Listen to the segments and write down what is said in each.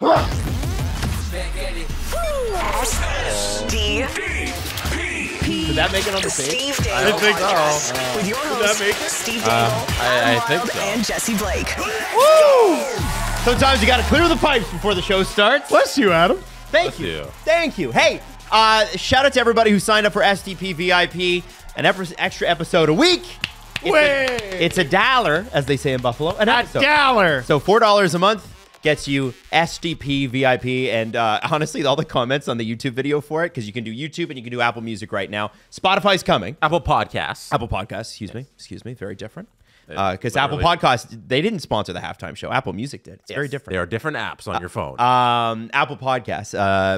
Did that make it on the page? Steve Dangle Podcast with your hosts, Steve Dangle, I think so. and Jesse Blake. Woo! Sometimes you got to clear the pipes before the show starts. Bless you, Adam. Thank you. Thank you. Hey, shout out to everybody who signed up for SDP VIP, an extra episode a week. It's a dollar, as they say in Buffalo. An episode. $1. So $4 a month gets you SDP VIP. And honestly, all the comments on the YouTube video for it, because you can do YouTube and you can do Apple Music right now. Spotify's coming. Apple Podcasts. Apple Podcasts, excuse me, very different. Because Apple Podcasts, they didn't sponsor the halftime show. Apple Music did. It's very different. There are different apps on your phone. Apple Podcasts.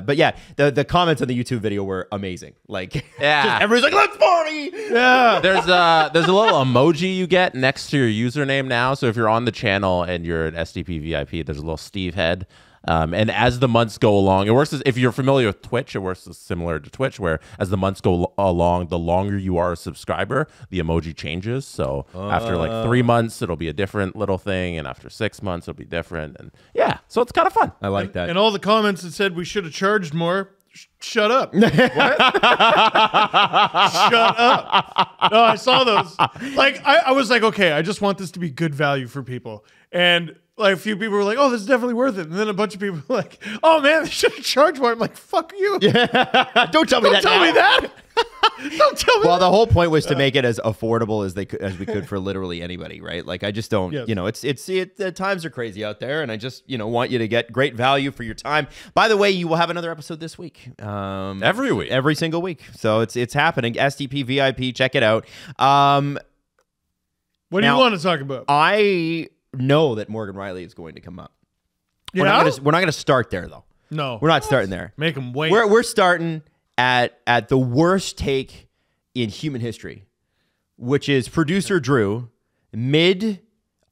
But yeah, the comments on the YouTube video were amazing. Like, yeah, everybody's like, let's party. Yeah. There's a little emoji you get next to your username now. So if you're on the channel and you're an SDP VIP, there's a little Steve head. And as the months go along, it works as, if you're familiar with Twitch, it works as similar to Twitch, where as the months go along, the longer you are a subscriber, the emoji changes. So after like 3 months, it'll be a different little thing, and after 6 months, it'll be different. And yeah, so it's kind of fun. I like that. And all the comments that said we should have charged more. Shut up. What? Shut up. No, I saw those. Like, I was like, okay, I just want this to be good value for people. And like a few people were like, oh, this is definitely worth it. And then a bunch of people were like, oh man, they should have charged more. I'm like, fuck you. Yeah. Don't tell me that. Don't tell me that. Don't tell me Well, that. the whole point was to make it as affordable as we could for literally anybody, right? Like, I just don't, the times are crazy out there, and I just, want you to get great value for your time. By the way, you will have another episode this week. Every week. Every single week. So it's happening. SDP VIP, check it out. What do you want to talk about? I know that Morgan Rielly is going to come up. Yeah? We're not going to start there, though. No. We're not starting there. Make them wait. We're starting at the worst take in human history, which is producer Drew mid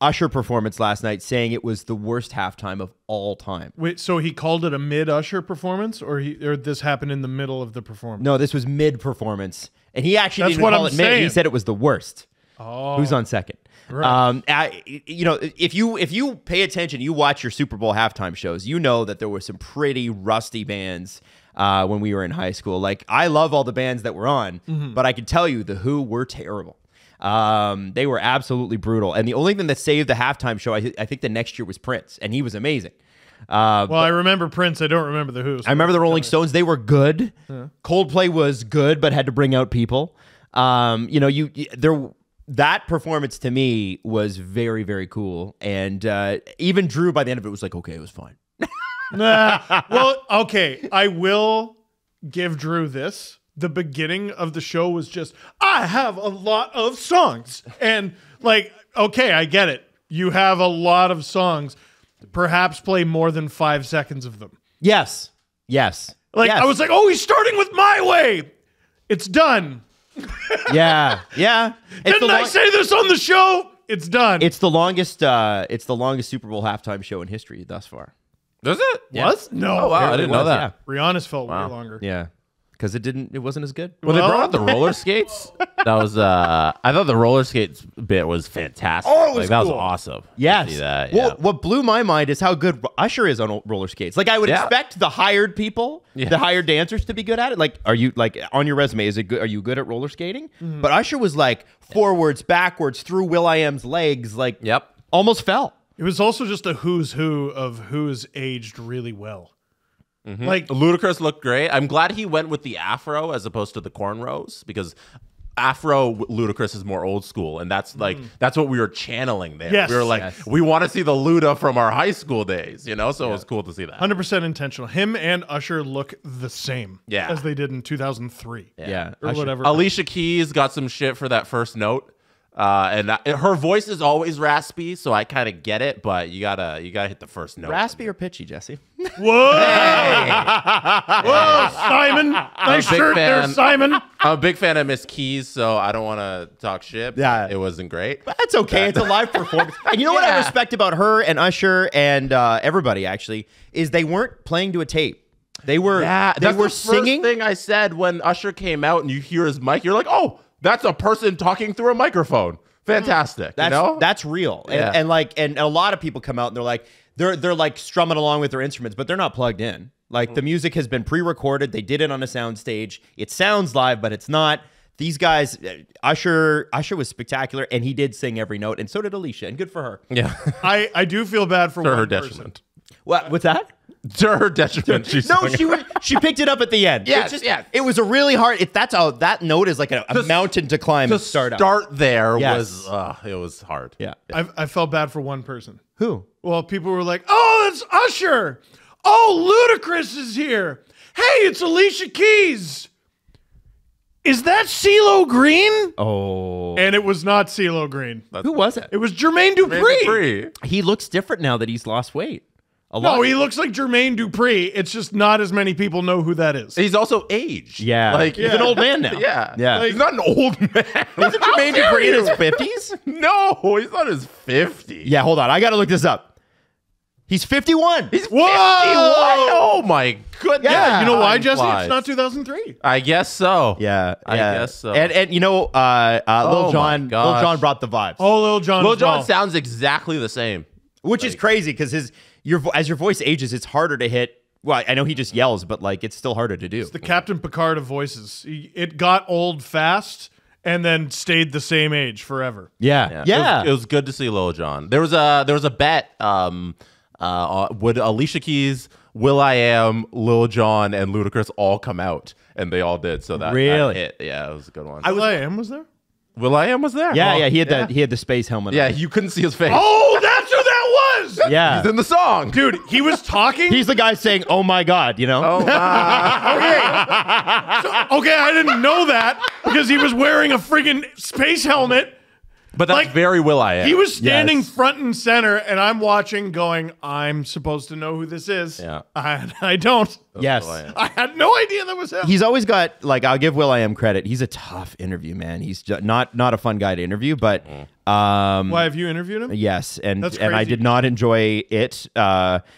Usher performance last night saying it was the worst halftime of all time. Wait, so he called it a mid Usher performance, or this happened in the middle of the performance? No, this was mid performance, and he actually That's didn't what call I'm it mid. saying. He said it was the worst. Oh. Who's on second? Right. If you pay attention, you watch your Super Bowl halftime shows, you know that there were some pretty rusty bands when we were in high school. Like, I love all the bands that were on, but I can tell you the Who were terrible. They were absolutely brutal. And the only thing that saved the halftime show, I think the next year, was Prince, and he was amazing. Well, I remember Prince. I don't remember the Who. I remember the Rolling Stones. They were good. Yeah. Coldplay was good, but had to bring out people. That performance to me was very, very cool. And even Drew, by the end of it, was like, okay, it was fine. Well, okay. I will give Drew this. The beginning of the show was just, I have a lot of songs. And like, okay, I get it. You have a lot of songs. Perhaps play more than 5 seconds of them. Yes. Like, I was like, oh, he's starting with My Way. It's done. Yeah. Didn't I say this on the show? It's done. It's the longest Super Bowl halftime show in history thus far. Does it? Yeah. Was? No. Oh, wow. I didn't know that. Yeah. Rihanna's felt way longer. Yeah. Because it wasn't as good. Well, they brought out the roller skates. That was I thought the roller skates bit was fantastic. Oh, it was that cool. was awesome. Yes. See that, Well, what blew my mind is how good Usher is on roller skates. Like, I would expect the hired people, the hired dancers, to be good at it. Like, are you, like, on your resume, is it good? Are you good at roller skating? But Usher was like forwards, backwards, through Will.i.am's legs, like, almost fell. It was also just a who's who of who's aged really well. Like, Ludacris looked great. I'm glad he went with the afro as opposed to the cornrows, because afro Ludacris is more old school, and that's like that's what we were channeling there. Yes. We were like, we want to see the Luda from our high school days, So it was cool to see that. 100% intentional. Him and Usher look the same as they did in 2003. Yeah. Or whatever. Alicia Keys got some shit for that first note. And her voice is always raspy, so I kind of get it, but you gotta hit the first note. Raspy or pitchy, Jesse? Whoa! Whoa, Simon! Nice shirt there, Simon. I'm a big fan of Miss Keys, so I don't want to talk shit. Yeah, it wasn't great. But that's okay. It's a live performance. And you know what I respect about her and Usher and everybody, actually, is they weren't playing to a tape. They were they were singing. First thing I said when Usher came out and you hear his mic, you're like, oh, that's a person talking through a microphone. Fantastic. That's real. And a lot of people come out and they're like, they're like strumming along with their instruments, but they're not plugged in. Like the music has been pre-recorded. They did it on a sound stage. It sounds live, but it's not. These guys, Usher was spectacular, and he did sing every note, and so did Alicia, and good for her. Yeah. I do feel bad for To one her person. detriment. What's that? To her detriment. She picked it up at the end. Yes, It was a really hard. That note is like a mountain to climb. To and start there Yes. it was hard. Yeah. I felt bad for one person. Who? Well, people were like, "Oh, it's Usher. Oh, Ludacris is here. Hey, it's Alicia Keys. Is that CeeLo Green?" Oh. And it was not CeeLo Green. Who was it? It was Jermaine Dupri. He looks different now that he's lost weight. A lot. No, he looks like Jermaine Dupri. It's just not as many people know who that is. He's also aged. Yeah. Like He's an old man now. Yeah. Yeah. He's not an old man. Isn't Jermaine Dupri in his 50s? No, he's not his 50. Yeah, hold on. I got to look this up. He's 51. He's 51. Whoa! Oh my goodness. Yeah. You know why, Time Jesse? flies. It's not 2003. I guess so. Yeah, I yeah. guess so. And you know, Lil Oh my Jon gosh. brought the vibes. Oh, Lil Jon. Lil as Jon well. sounds exactly the same. Which is crazy because as your voice ages, it's harder to hit. Well, I know he just yells, but like it's still harder to do. the Captain Picard of voices. It got old fast and then stayed the same age forever. Yeah. It was good to see Lil Jon. There was a bet. Would Alicia Keys, Will.i.am, Lil Jon, and Ludacris all come out? And they all did. So that Really? that hit. Yeah, it was a good one. Will.i.am was there? Will.i.am was there. Yeah, Oh, yeah. He had the space helmet. Yeah, on. you couldn't see his face. Oh, that's who that was! Yeah. He's in the song. Dude, he was talking. He's the guy saying, "Oh my God," you know. Oh, Okay, I didn't know that because he was wearing a friggin' space helmet. but that's like, very Will.i.am. He was standing Yes. front and center, and I'm watching going, I'm supposed to know who this is. Yeah. I don't. Yes. Will.i.am. I had no idea that was him. He's always got like I'll give Will.i.am credit. He's a tough interview, man. He's not a fun guy to interview, but Why, have you interviewed him? yes, and That's I crazy. did not enjoy it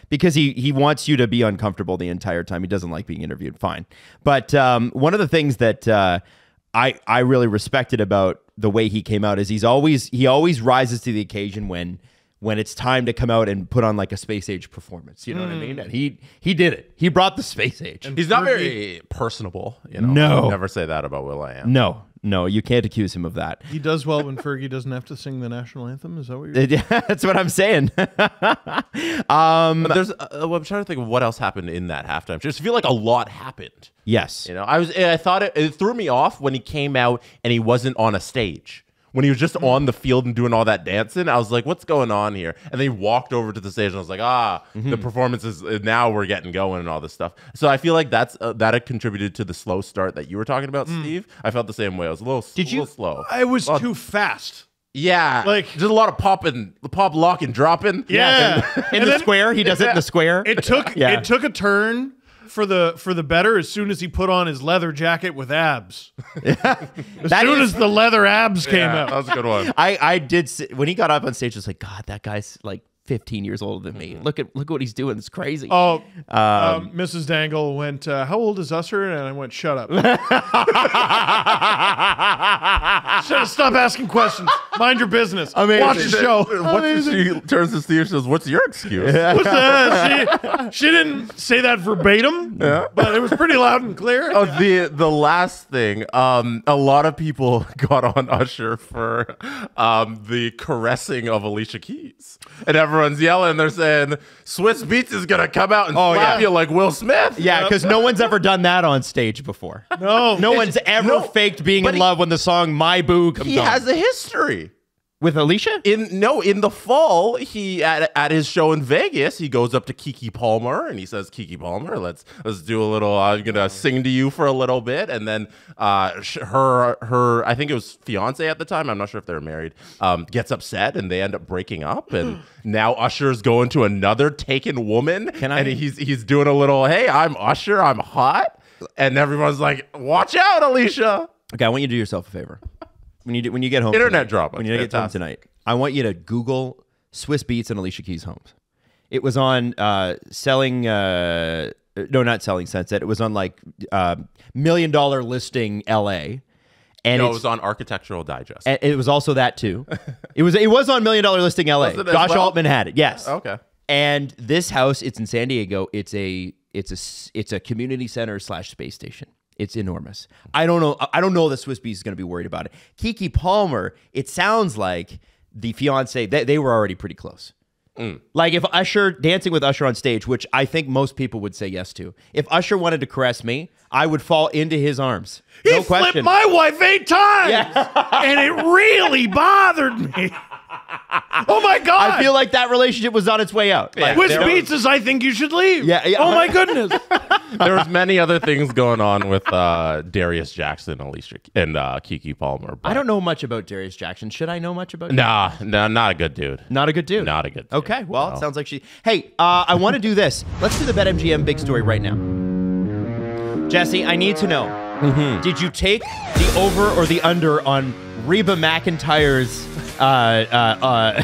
because he wants you to be uncomfortable the entire time. He doesn't like being interviewed. Fine, but one of the things that I really respected about the way he came out is he always rises to the occasion when it's time to come out and put on like a space age performance. You know what I mean? And he did it. He brought the space age. He's not very personable. You know? No. I would never say that about Will.i.am. No, you can't accuse him of that. He does well when Fergie doesn't have to sing the national anthem. Is that what you're That's what I'm saying. But there's, I'm trying to think of what else happened in that halftime. Just feel like a lot happened. Yes. You know, I thought it threw me off when he came out and he wasn't on a stage. When he was just on the field and doing all that dancing, I was like, what's going on here? And then he walked over to the stage and I was like, the performance is, now we're getting going and all this stuff. So I feel like that had contributed to the slow start that you were talking about, Steve. I felt the same way. I was a little slow. I was too fast. Yeah. Like- just a lot of pop, lock, and dropping. Yeah. In And the then square, he does it in the square. It took Yeah. it took a turn for the better as soon as he put on his leather jacket with abs. As soon as the leather abs came Yeah, out. that was a good one. I did when he got up on stage. I was like, God, that guy's like 15 years older than me. Look what he's doing. It's crazy. Oh, Mrs. Dangle went, how old is Usher? And I went, shut up. Stop asking questions. Mind your business. Amazing. Watch the show. She turns to Steve and says, what's your excuse? What's that? She didn't say that verbatim, but it was pretty loud and clear. Oh, the last thing, a lot of people got on Usher for the caressing of Alicia Keys. And everyone's yelling, they're saying, Swiss Beats is going to come out and slap you like Will Smith. Yeah, because no one's ever done that on stage before. No one's ever faked being in love when the song "My Boo" comes He on. has a history. With Alicia? In the fall, he at his show in Vegas, he goes up to Keke Palmer and he says, "Keke Palmer, let's do a little. I'm gonna sing to you for a little bit." And then her I think it was fiance at the time. I'm not sure if they're married. Gets upset and they end up breaking up. And now Usher's going to another taken woman. And he's doing a little, "Hey, I'm Usher. I'm hot." And everyone's like, "Watch out, Alicia." Okay, I want you to do yourself a favor. When you get home, Internet tonight, drama. When you get home tonight, I want you to Google Swiss Beats and Alicia Keys homes. It was on selling. No, not selling Sunset. It was on like $1 million listing LA. And No, it was on Architectural Digest. And it was also that too. It was on $1 million listing LA. Was it as Josh well? Altman had it. Yes. Okay. And this house, it's in San Diego. It's a community center / space station. It's enormous. I don't know that Swiss Beats is going to be worried about it. Keke Palmer, it sounds like the fiance, they were already pretty close. Like if Usher, dancing with Usher on stage, which I think most people would say yes to. If Usher wanted to caress me, I would fall into his arms. He flipped my wife 8 times, and it really bothered me. Oh my God! I feel like that relationship was on its way out. Like, Swiss Beats says, I think you should leave. Yeah. Oh my goodness. There was many other things going on with Darius Jackson, Alicia, and Keke Palmer. I don't know much about Darius Jackson. Should I know much about him? Nah, not a good dude. Not a good dude. Not a good dude. Okay, well, it sounds like she... Hey, I want to do this. Let's do the BetMGM big story right now. Jesse, I need to know. Did you take the over or the under on Reba McEntire's a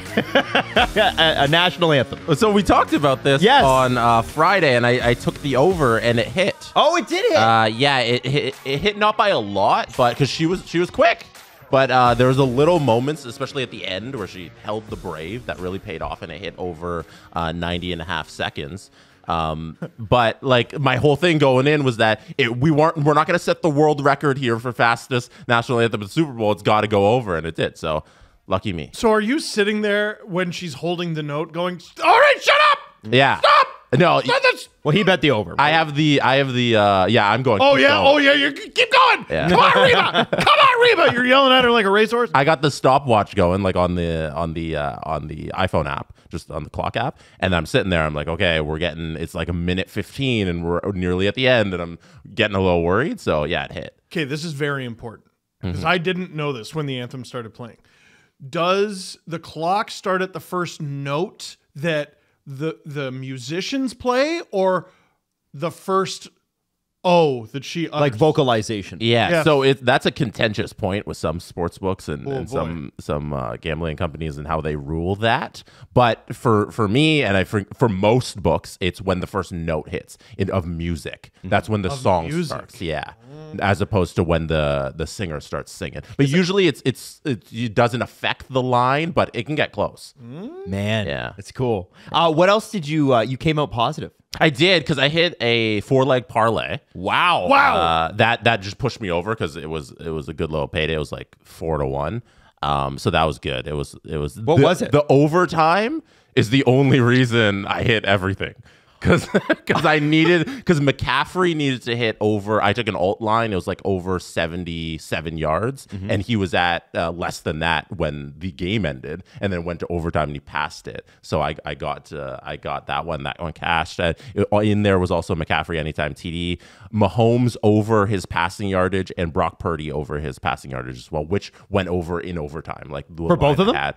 national anthem? So we talked about this on Friday, and I took the over, and it hit. Oh, it did hit. Yeah, it hit not by a lot, but because she was quick. But there was a little moments, especially at the end, where she held the brave that really paid off, and it hit over 90.5 seconds. But like my whole thing going in was that we're not going to set the world record here for fastest national anthem in the Super Bowl. It's got to go over, and it did. So lucky me. So are you sitting there when she's holding the note going, all right, shut up. Yeah. Stop. No. Well, he bet the over. Right? I have the yeah, I'm going. Oh yeah. You keep going. Yeah. Come on, Reba. Come on, Reba. You're yelling at her like a racehorse. I got the stopwatch going, like on the iPhone app, just on the clock app, and I'm sitting there. I'm like, okay, it's like 1:15, and we're nearly at the end, and I'm getting a little worried. So yeah, it hit. Okay, this is very important because I didn't know this when the anthem started playing. Does the clock start at the first note that the musicians play, or the first that she utters? Like vocalization? Yeah. So that's a contentious point with some sports books and some gambling companies and how they rule that. But for me and for most books, it's when the first note hits of music. That's when the song starts. Yeah. As opposed to when the singer starts singing. But usually it doesn't affect the line, but it can get close. Man, yeah, it's cool. What else did you came out positive? I did, because I hit a 4-leg parlay. Wow. That just pushed me over because it was a good little payday. It was like 4-1. So that was good. It was. What was it? The overtime is the only reason I hit everything. Because McCaffrey needed to hit over. I took an alt line. It was like over 77 yards, and he was at less than that when the game ended, and then went to overtime and he passed it. So I got that one. That one cashed. In there was also McCaffrey anytime TD, Mahomes over his passing yardage, and Brock Purdy over his passing yardage as well, which went over in overtime. Like for both of them?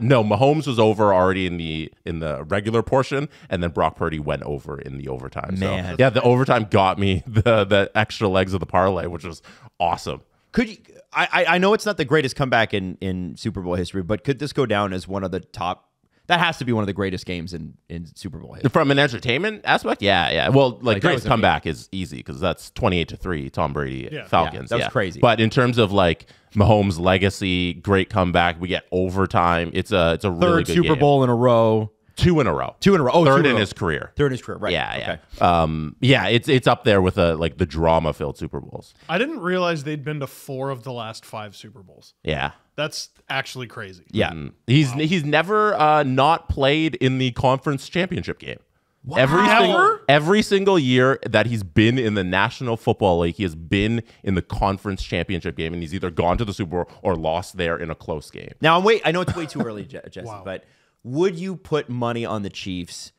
No, Mahomes was over already in the regular portion, and then Brock Purdy went over in the overtime. Man. So, yeah, the overtime got me the extra legs of the parlay, which was awesome. Could you? I know it's not the greatest comeback in Super Bowl history, but could this go down as one of the top? That has to be one of the greatest games in Super Bowl history. From an entertainment aspect, yeah. Well, like greatest comeback is easy because that's 28-3, Tom Brady, Falcons. Yeah, that was crazy. But in terms of like Mahomes' legacy, great comeback, we get overtime. It's a really good Super Bowl in a row. 2 in a row. Oh, third in his career. Right. Yeah. Okay. It's up there with like the drama-filled Super Bowls. I didn't realize they'd been to 4 of the last 5 Super Bowls. Yeah. That's actually crazy. Yeah. He's never not played in the conference championship game. Wow. Every single year that he's been in the National Football League, he has been in the conference championship game, and he's either gone to the Super Bowl or lost there in a close game. Now, I know it's way too early, Jesse, but would you put money on the Chiefs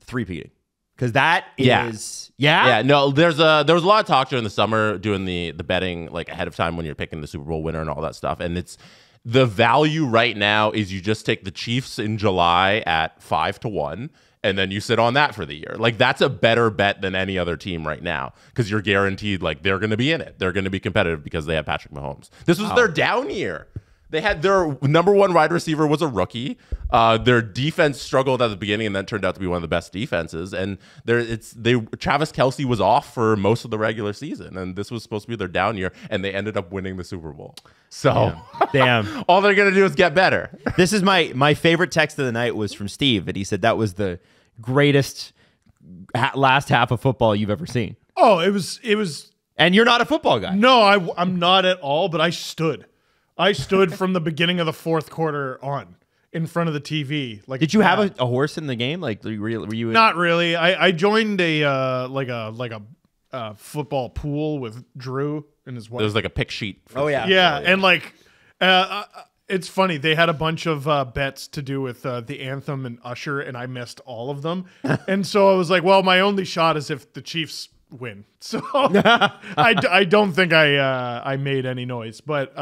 three-peating? Because that is... Yeah, no, there was a lot of talk during the summer doing the betting like ahead of time when you're picking the Super Bowl winner and all that stuff. And it's the value right now is you just take the Chiefs in July at 5-1, and then you sit on that for the year. Like, that's a better bet than any other team right now because you're guaranteed like they're going to be in it. They're going to be competitive because they have Patrick Mahomes. This was their down year. They had their number one wide receiver was a rookie. Their defense struggled at the beginning and then turned out to be one of the best defenses. And Travis Kelce was off for most of the regular season, and this was supposed to be their down year, and they ended up winning the Super Bowl. So damn. all they're gonna do is get better. This is my favorite text of the night was from Steve, and he said that was the greatest last half of football you've ever seen. Oh, it was. And you're not a football guy. No, I'm not at all. But I stood from the beginning of the fourth quarter on in front of the TV. Like, did you have a horse in the game? Like, were you? Not really. I joined a football pool with Drew and his wife. It was like a pick sheet. Yeah, and like, it's funny. They had a bunch of bets to do with the Anthem and Usher, and I missed all of them. And so I was like, well, my only shot is if the Chiefs win. So I don't think I made any noise. But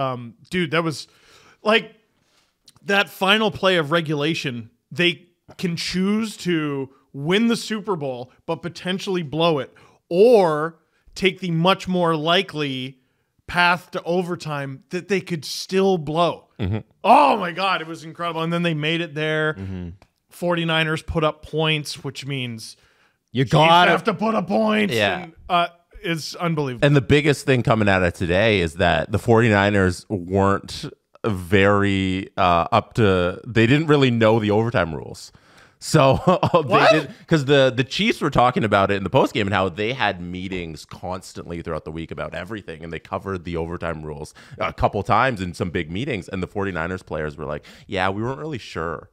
dude, that was like that final play of regulation. They can choose to win the Super Bowl, but potentially blow it, or take the much more likely path to overtime that they could still blow. Oh my God, it was incredible. And then they made it there. 49ers put up points, which means you gotta have to put up points. Yeah. And, it's unbelievable. And the biggest thing coming out of today is that the 49ers weren't very they didn't really know the overtime rules. So they did, because the Chiefs were talking about it in the postgame and how they had meetings constantly throughout the week about everything, and they covered the overtime rules a couple times in some big meetings, and the 49ers players were like, yeah, we weren't really sure.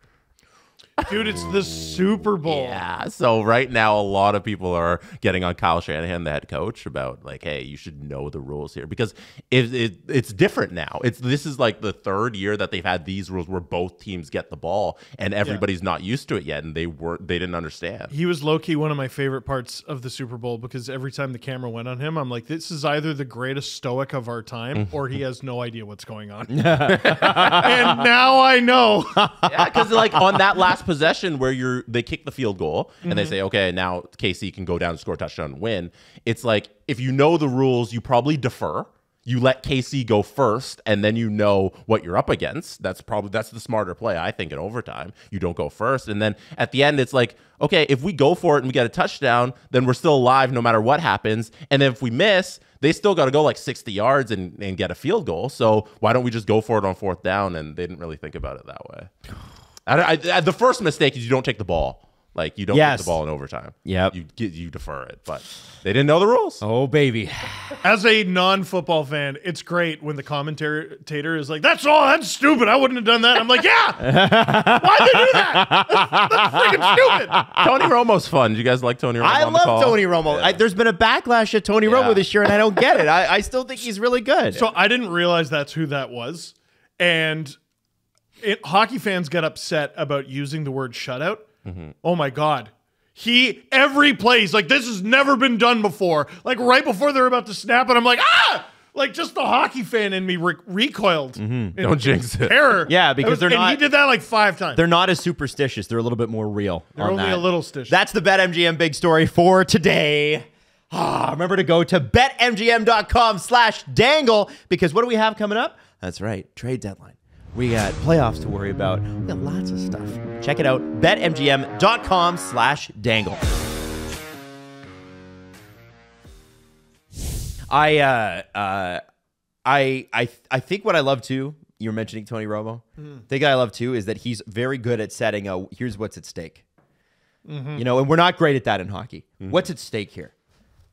Dude, it's the Super Bowl. Yeah. So right now, a lot of people are getting on Kyle Shanahan, the head coach, about like, hey, you should know the rules here, because it's different now. This is like the third year that they've had these rules where both teams get the ball, and everybody's not used to it yet, and they didn't understand. He was low-key one of my favorite parts of the Super Bowl, because every time the camera went on him, I'm like, this is either the greatest stoic of our time, or he has no idea what's going on. And now I know. Yeah, because like on that last possession where they kick the field goal and they say, okay, now KC can go down and score a touchdown and win. It's like, if you know the rules, you probably defer. You let KC go first, and then you know what you're up against. That's the smarter play, I think, in overtime. You don't go first. And then at the end, it's like, okay, if we go for it and we get a touchdown, then we're still alive no matter what happens. And then if we miss, they still got to go like 60 yards and get a field goal. So why don't we just go for it on fourth down? And they didn't really think about it that way. The first mistake is you don't take the ball. Like, you don't take the ball in overtime. Yep. You defer it. But they didn't know the rules. Oh, baby. As a non-football fan, it's great when the commentator is like, that's stupid. I wouldn't have done that. I'm like, yeah. Why'd they do that? That's freaking stupid. Tony Romo's fun. Do you guys like Tony Romo? I love Tony Romo. Yeah. There's been a backlash at Tony Romo this year, and I don't get it. I still think he's really good. So I didn't realize that's who that was. And hockey fans get upset about using the word shutout. Oh my God. Every play, he's like, this has never been done before. Like right before they're about to snap it, I'm like, ah! Like just the hockey fan in me recoiled. Don't jinx it. Terror. Yeah, because they're not. And he did that like 5 times. They're not as superstitious. They're a little bit more real. They're only a little stitious. That's the BetMGM big story for today. Remember to go to betmgm.com/dangle, because what do we have coming up? That's right, trade deadline. We got playoffs to worry about. We got lots of stuff. Check it out, betmgm.com/dangle. I think what I love too, you're mentioning Tony Romo. The thing I love too is that he's very good at setting here's what's at stake. You know, and we're not great at that in hockey. What's at stake here?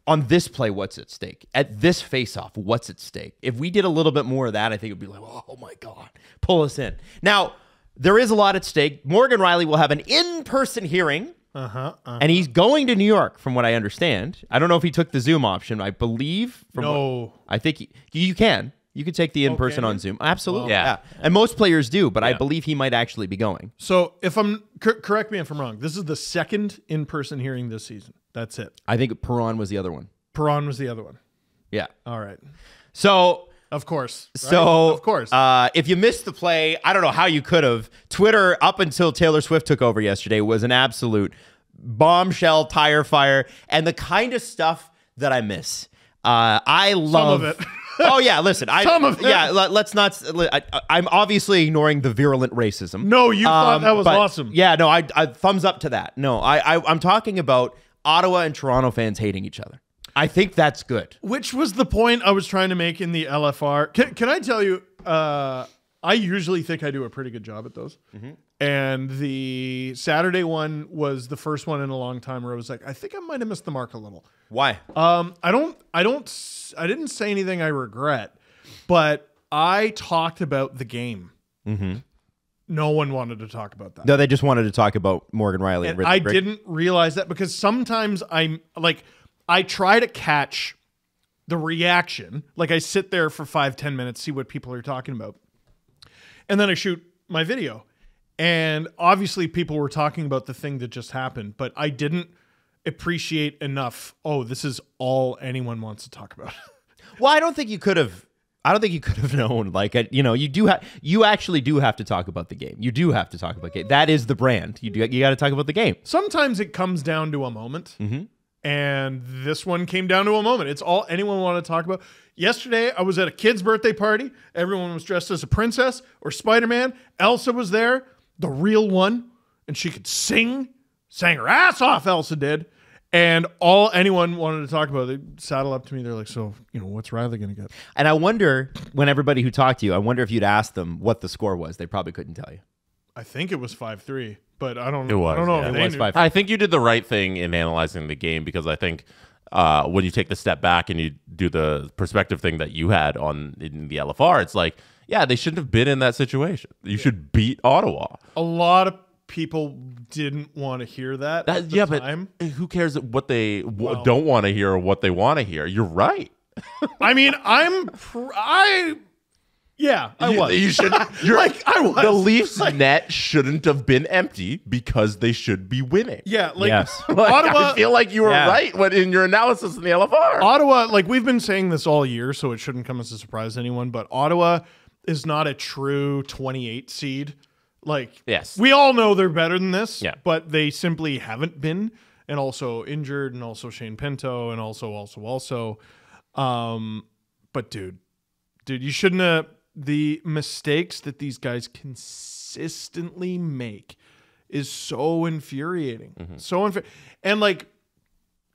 On this play, what's at stake? At this face-off, what's at stake? If we did a little bit more of that, I think it would be like, oh my God, pull us in. Now, there is a lot at stake. Morgan Rielly will have an in-person hearing, and he's going to New York, from what I understand. I don't know if he took the Zoom option. I believe. I think you can. You could take the in-person on Zoom. Absolutely. Yeah. And most players do, but I believe he might actually be going. So if correct me if I'm wrong, this is the second in-person hearing this season. That's it. I think Perron was the other one. Perron was the other one. Yeah. All right. So, of course. Right? So, of course. If you missed the play, I don't know how you could have. Twitter, up until Taylor Swift took over yesterday, was an absolute bombshell, tire fire, and the kind of stuff that I miss. I love some of it. Oh yeah, listen. Some of them. Yeah, let's not. I'm obviously ignoring the virulent racism. No, you thought that was but awesome. Yeah, no, I thumbs up to that. No, I'm talking about Ottawa and Toronto fans hating each other. I think that's good. Which was the point I was trying to make in the LFR. Can I tell you, I usually think I do a pretty good job at those. And the Saturday one was the first one in a long time where I was like, I think I might have missed the mark a little. Why? I didn't say anything I regret, but I talked about the game. No one wanted to talk about that. No, they just wanted to talk about Morgan Rielly. And I didn't realize that because sometimes I try to catch the reaction. Like I sit there for 5-10 minutes, see what people are talking about. And then I shoot my video. And obviously people were talking about the thing that just happened, but I didn't appreciate enough. Oh, this is all anyone wants to talk about. Well, I don't think you could have known. Like, you actually do have to talk about the game. You do have to talk about the game. That is the brand. You got to talk about the game. Sometimes it comes down to a moment. And this one came down to a moment. It's all anyone wanted to talk about. Yesterday, I was at a kid's birthday party. Everyone was dressed as a princess or Spider-Man. Elsa was there, the real one, and she could sing. Sang her ass off, Elsa did. And all anyone wanted to talk about, they saddle up to me. They're like, so, what's Rielly going to get? And I wonder, when everybody who talked to you, I wonder if you'd ask them what the score was. They probably couldn't tell you. I think it was 5-3, but I don't know. It was, I don't know yeah. if It they was knew. 5-3. I think you did the right thing in analyzing the game because I think when you take the step back and you do the perspective thing that you had in the LFR, it's like, yeah, they shouldn't have been in that situation. You should beat Ottawa. A lot of people didn't want to hear that at the time. But who cares what they don't want to hear or what they want to hear? You're right. I mean, Yeah, I was. You should. I was. The Leafs' net shouldn't have been empty because they should be winning. Yeah, like Yes. Ottawa. I feel like you were right in your analysis in the LFR. Ottawa, like we've been saying this all year, so it shouldn't come as a surprise to anyone. But Ottawa is not a true 28 seed. Like, yes, we all know they're better than this. Yeah. But they simply haven't been, and also injured, and also Shane Pinto, and also. But dude, you shouldn't have. The mistakes that these guys consistently make is so infuriating. And like,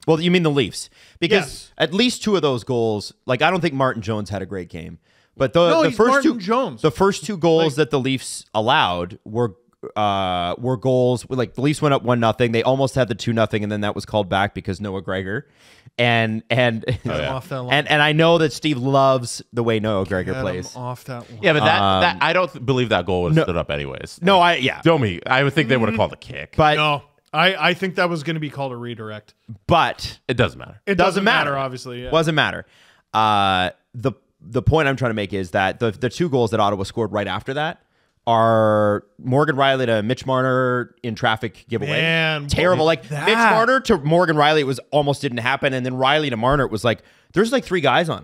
well, you mean the Leafs? Because Yes. at least two of those goals, like I don't think Martin Jones had a great game, but No, the he's first Martin two Jones. the first two goals that the Leafs allowed were goals. Like the Leafs went up 1-0. They almost had the 2-0, and then that was called back because Noah Gregor. And off that line. and I know that Steve loves the way Noah Gregor Get plays. him off that line. Yeah, but that I don't believe that goal would have stood up anyways. No, Domi, I would think they would have called a kick. but No, I think that was going to be called a redirect. but It doesn't matter. It doesn't matter. obviously. Yeah. Doesn't matter. The point I'm trying to make is that the two goals that Ottawa scored right after that are Morgan Rielly to Mitch Marner in traffic giveaway. Man, terrible. Like that. Mitch Marner to Morgan Rielly, it was almost didn't happen, and then Rielly to Marner, it was like there's like three guys on.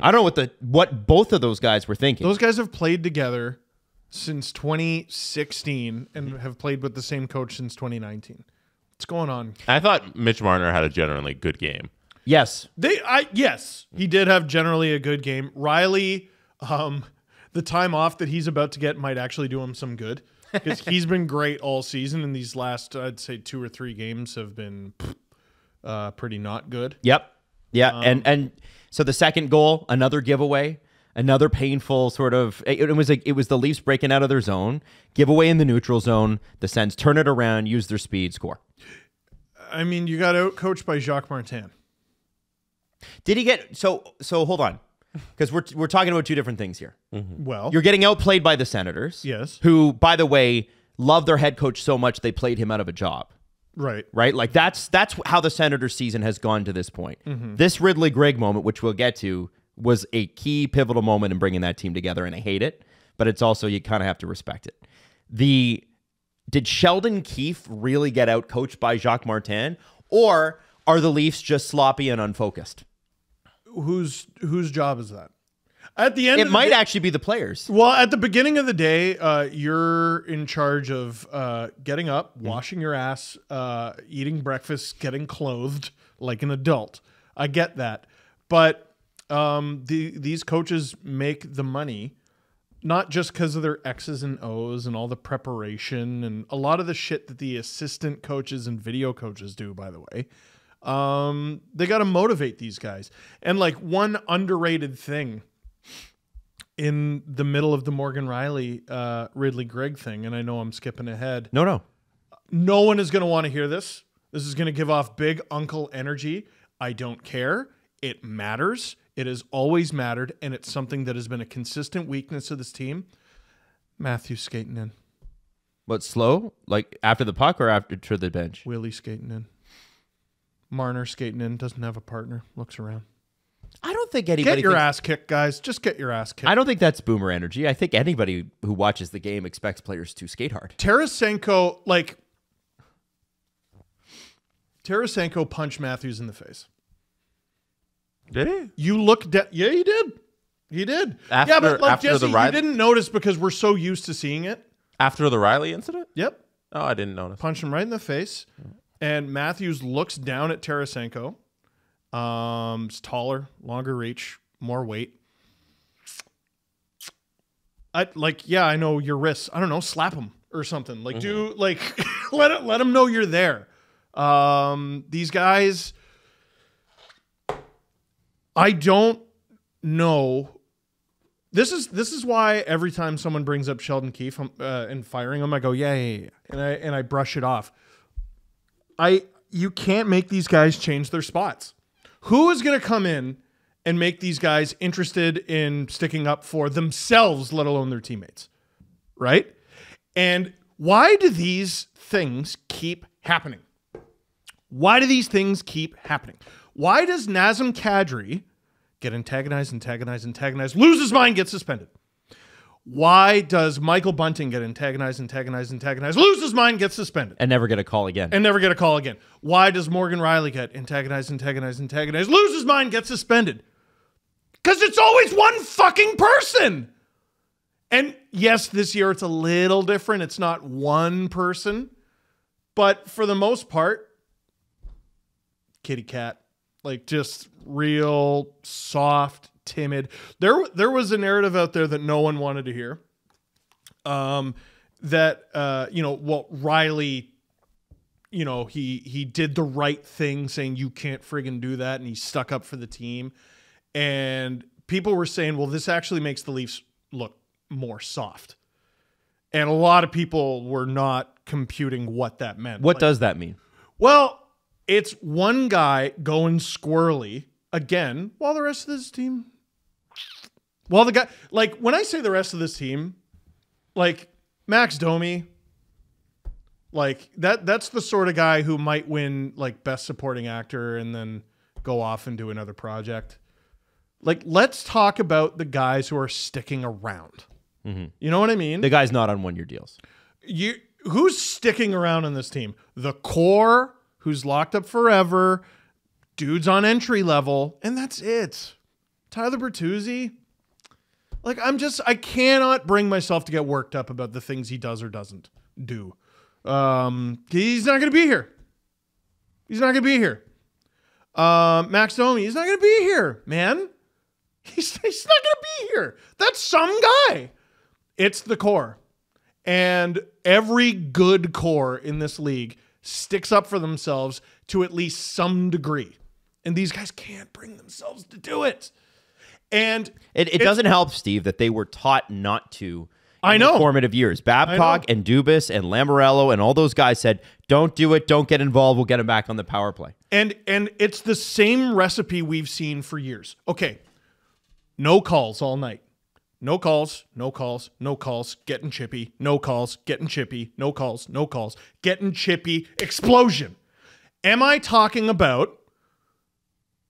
I don't know what both of those guys were thinking. Those guys have played together since 2016 and have played with the same coach since 2019. What's going on? I thought Mitch Marner had a generally good game. Yes. Yes, he did have generally a good game. Rielly, the time off that he's about to get might actually do him some good because he's been great all season, and these last, I'd say, 2 or 3 games have been pretty not good. Yep. Yeah. And so the second goal, another giveaway, another painful sort of. It was the Leafs breaking out of their zone, giveaway in the neutral zone. The Sens turn it around, use their speed, score. I mean, you got out coached by Jacques Marchand. Did he get so? Hold on, because we're talking about two different things here. Well, You're getting outplayed by the Senators, Yes. who, by the way, love their head coach so much they played him out of a job. right. Right? Like that's how the Senators season has gone to this point. This Rielly Greig moment, which we'll get to, was a key pivotal moment in bringing that team together, and I hate it, but it's also you kind of have to respect it. Did Sheldon Keefe really get out coached by Jacques Martin, or are the Leafs just sloppy and unfocused? Whose job is that? At the end, It might actually be the players. Well, at the beginning of the day, you're in charge of getting up, washing your ass, eating breakfast, getting clothed like an adult. I get that. But These coaches make the money not just because of their X's and O's and all the preparation and a lot of the shit that the assistant coaches and video coaches do, by the way. They got to motivate these guys. And like one underrated thing in the middle of the Morgan Rielly, Rielly Greig thing, and I know I'm skipping ahead. No. No one is going to want to hear this. This is going to give off big uncle energy. I don't care. It matters. It has always mattered, and it's something that has been a consistent weakness of this team. Matthews skating in. What, slow? Like after the puck or after to the bench? Willie skating in. Marner skating in. Doesn't have a partner. Looks around. I don't think anybody Get your ass kicked, guys. Just get your ass kicked. I don't think that's boomer energy. I think anybody who watches the game expects players to skate hard. Tarasenko punched Matthews in the face. Did he? You look yeah, he did. He did. After Jesse, the Rielly, you didn't notice because we're so used to seeing it. after the Rielly incident? Yep. Oh, I didn't notice. Punched him right in the face. And Matthews looks down at Tarasenko. He's taller, longer reach, more weight. I know your wrists. I don't know, slap him or something. Like, let him know you're there. These guys, I don't know. This is why every time someone brings up Sheldon Keefe and firing him, I go, yeah. And I brush it off. You can't make these guys change their spots. Who is going to come in and make these guys interested in sticking up for themselves, let alone their teammates? Right? And why do these things keep happening? Why do these things keep happening? Why does Nazem Kadri get antagonized, lose his mind, get suspended? Why does Michael Bunting get antagonized, lose his mind, get suspended? And never get a call again. Why does Morgan Rielly get antagonized, lose his mind, get suspended? Because it's always one fucking person. And yes, this year it's a little different. It's not one person. But for the most part, kitty cat. Like just real soft, timid. There was a narrative out there that no one wanted to hear. Rielly, he did the right thing saying you can't friggin' do that, and he stuck up for the team. And people were saying, well, this actually makes the Leafs look more soft. And a lot of people were not computing what that meant. What does that mean? Well, it's one guy going squirrely again, while the rest of this team, when I say the rest of this team, like Max Domi, like that's the sort of guy who might win like best supporting actor and then go off and do another project. Like, let's talk about the guys who are sticking around. Mm-hmm. You know what I mean? The guy's not on 1-year deals. Who's sticking around on this team? The core, who's locked up forever, dudes on entry level, and that's it. Tyler Bertuzzi, like I cannot bring myself to get worked up about the things he does or doesn't do. He's not going to be here. Max Domi, he's not going to be here, man. He's not going to be here. That's some guy. It's the core. And every good core in this league sticks up for themselves to at least some degree. And these guys can't bring themselves to do it. And it doesn't help, Steve, that they were taught not to in the formative years. Babcock and Dubas and Lamoriello and all those guys said, don't do it, don't get involved, we'll get him back on the power play. And it's the same recipe we've seen for years. Okay, no calls all night. No calls, getting chippy, no calls, getting chippy, no calls, getting chippy, explosion. Am I talking about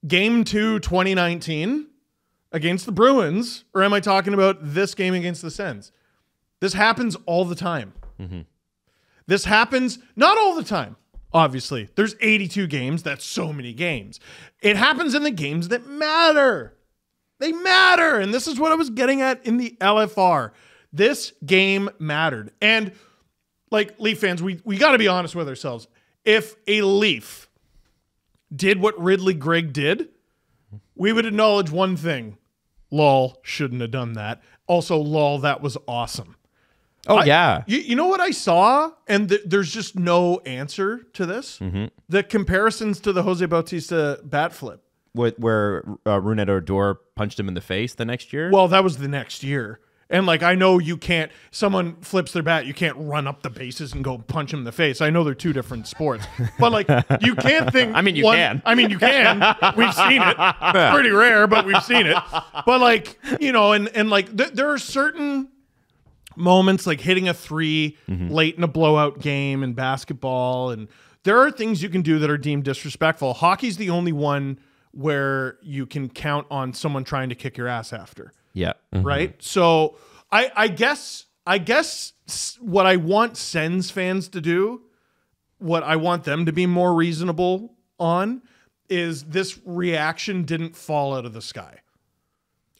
Game 2, 2019 against the Bruins, or am I talking about this game against the Sens? This happens all the time. Mm-hmm. This happens not all the time, obviously. There's 82 games. That's so many games. It happens in the games that matter. They matter. And this is what I was getting at in the LFR. This game mattered. And like Leaf fans, we got to be honest with ourselves. If a Leaf did what Rielly Greig did, we would acknowledge one thing. Lol, shouldn't have done that. Also, lol, that was awesome. Oh, yeah. You know what I saw? And there's just no answer to this. The comparisons to the Jose Bautista bat flip. Where Rougned Odor punched him in the face the next year? Well, that was the next year. And, like, I know you can't, someone flips their bat, you can't run up the bases and go punch him in the face. I know they're two different sports. But, like, you can't think. I mean, you can. I mean, you can. We've seen it. It's pretty rare, but we've seen it. But, like, you know, and like, there are certain moments, like hitting a 3 late in a blowout game in basketball. And there are things you can do that are deemed disrespectful. Hockey's the only one where you can count on someone trying to kick your ass after. Yeah. Right. So I guess what I want Sens fans to do, what I want them to be more reasonable on, is this reaction didn't fall out of the sky.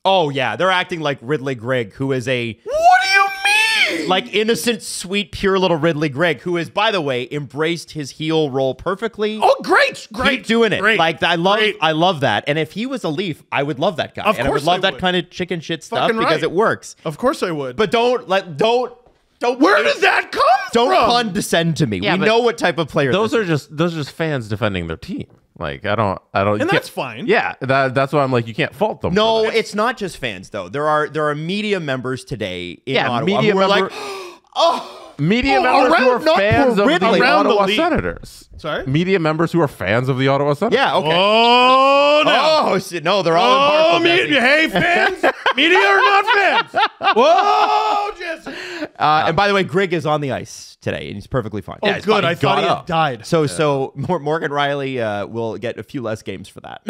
Oh, yeah. They're acting like Ridley Greig, who is a... What do you mean? Like innocent, sweet, pure little Ridley Greig, who has, by the way, embraced his heel role perfectly. Oh, great. Keep doing it. Great, like I love that. And if he was a Leaf, I would love that guy. Of and I would course love I that would. kind of chicken shit stuff Fucking because right. it works. Of course I would. But don't where did that come don't from? condescend to me. Yeah, we but know what type of player Those this are just fans defending their team. Like I don't. And you that's can't- fine. Yeah, that's why I'm like you can't fault them. No, for that. it's not just fans though. There are media members today in Yeah, Ottawa media who are member- like, media members who are around- not fans for of Ridley. the Around the Ottawa league. Senators. Sorry? Media members who are fans of the Ottawa Senators. yeah, okay. Oh, no. Oh, shit, no, they're all in Barco, Jesse. Hey, fans. Media are not fans. Whoa, Jesse. And by the way, Greig is on the ice today, and he's perfectly fine. Oh, good. I thought he had died. So Morgan Rielly will get a few less games for that.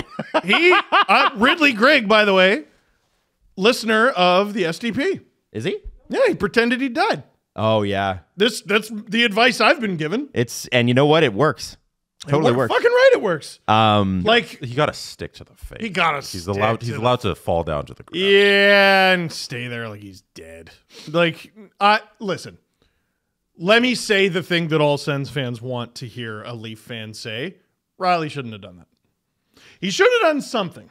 Ridley Greig, by the way, listener of the SDP. Is he? Yeah, he pretended he died. Oh yeah. That's the advice I've been given. And you know what? It works. Totally works. Fucking right, it works. Like You got to stick to the face. he got He's allowed to fall down to the ground. yeah, and stay there like he's dead. Like, listen. Let me say the thing that all Sens fans want to hear a Leaf fan say. Rielly shouldn't have done that. He should have done something.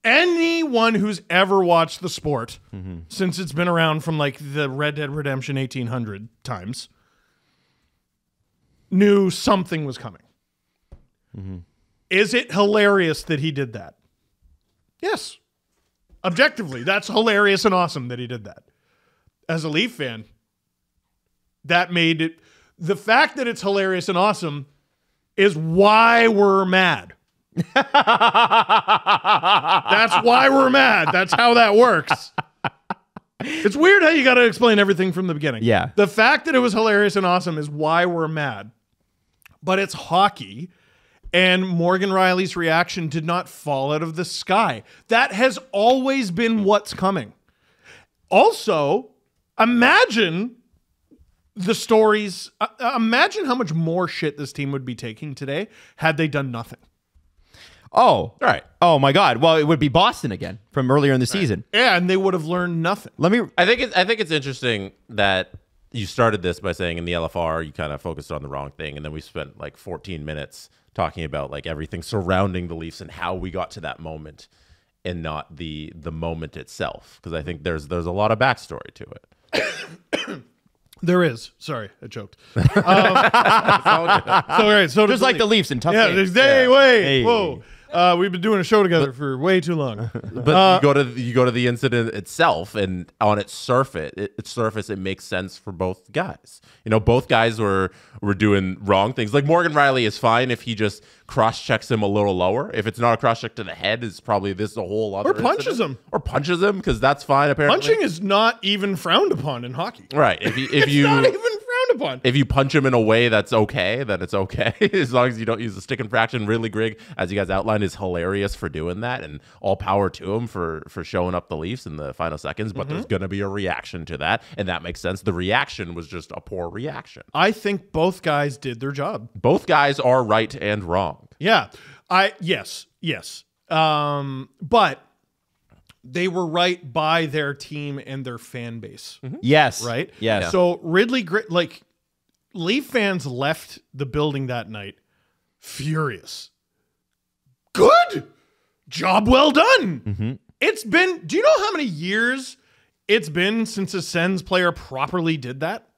Anyone who's ever watched the sport since it's been around from like the Red Dead Redemption 1800 times knew something was coming. Is it hilarious that he did that? Yes. Objectively, that's hilarious and awesome that he did that. As a Leaf fan, that made it... The fact that it's hilarious and awesome is why we're mad. That's why we're mad. That's how that works. It's weird how you got to explain everything from the beginning. Yeah. The fact that it was hilarious and awesome is why we're mad. But it's hockey, and Morgan Rielly's reaction did not fall out of the sky. That has always been what's coming. Also, imagine the stories. Imagine how much more shit this team would be taking today had they done nothing. Oh, Right. Oh my God. Well, it would be Boston again from earlier in the season. Yeah, and they would have learned nothing. I think it's interesting that you started this by saying in the LFR you kind of focused on the wrong thing, and then we spent like 14 minutes talking about like everything surrounding the Leafs and how we got to that moment and not the moment itself, because I think there's a lot of backstory to it. There is. Sorry, I choked. So, right, so Just like the Leafs in tough Yeah, games. Hey, whoa. We've been doing a show together for way too long. But you go to the incident itself, and on its surface, it makes sense for both guys. You know, both guys were doing wrong things. Like Morgan Rielly is fine if he just cross checks him a little lower. If it's not a cross check to the head, it's probably this a whole other. Or punches incident. him. Or punches him, because that's fine. Apparently, Punching is not even frowned upon in hockey. right. If It's you not even frowned upon. if you punch him in a way that's okay, then it's okay. As long as you don't use the stick infraction. Ridley Greig, as you guys outlined, is hilarious for doing that, and all power to him for showing up the Leafs in the final seconds. But there's going to be a reaction to that, and that makes sense. The reaction was just a poor reaction. I think both guys did their job. Both guys are right and wrong. Yeah. Yes. But they were right by their team and their fan base. Yes. Right? Yes. So Ridley Greig, like, Leaf fans left the building that night furious. Good. job well done. It's been, do you know how many years it's been since a Sens player properly did that?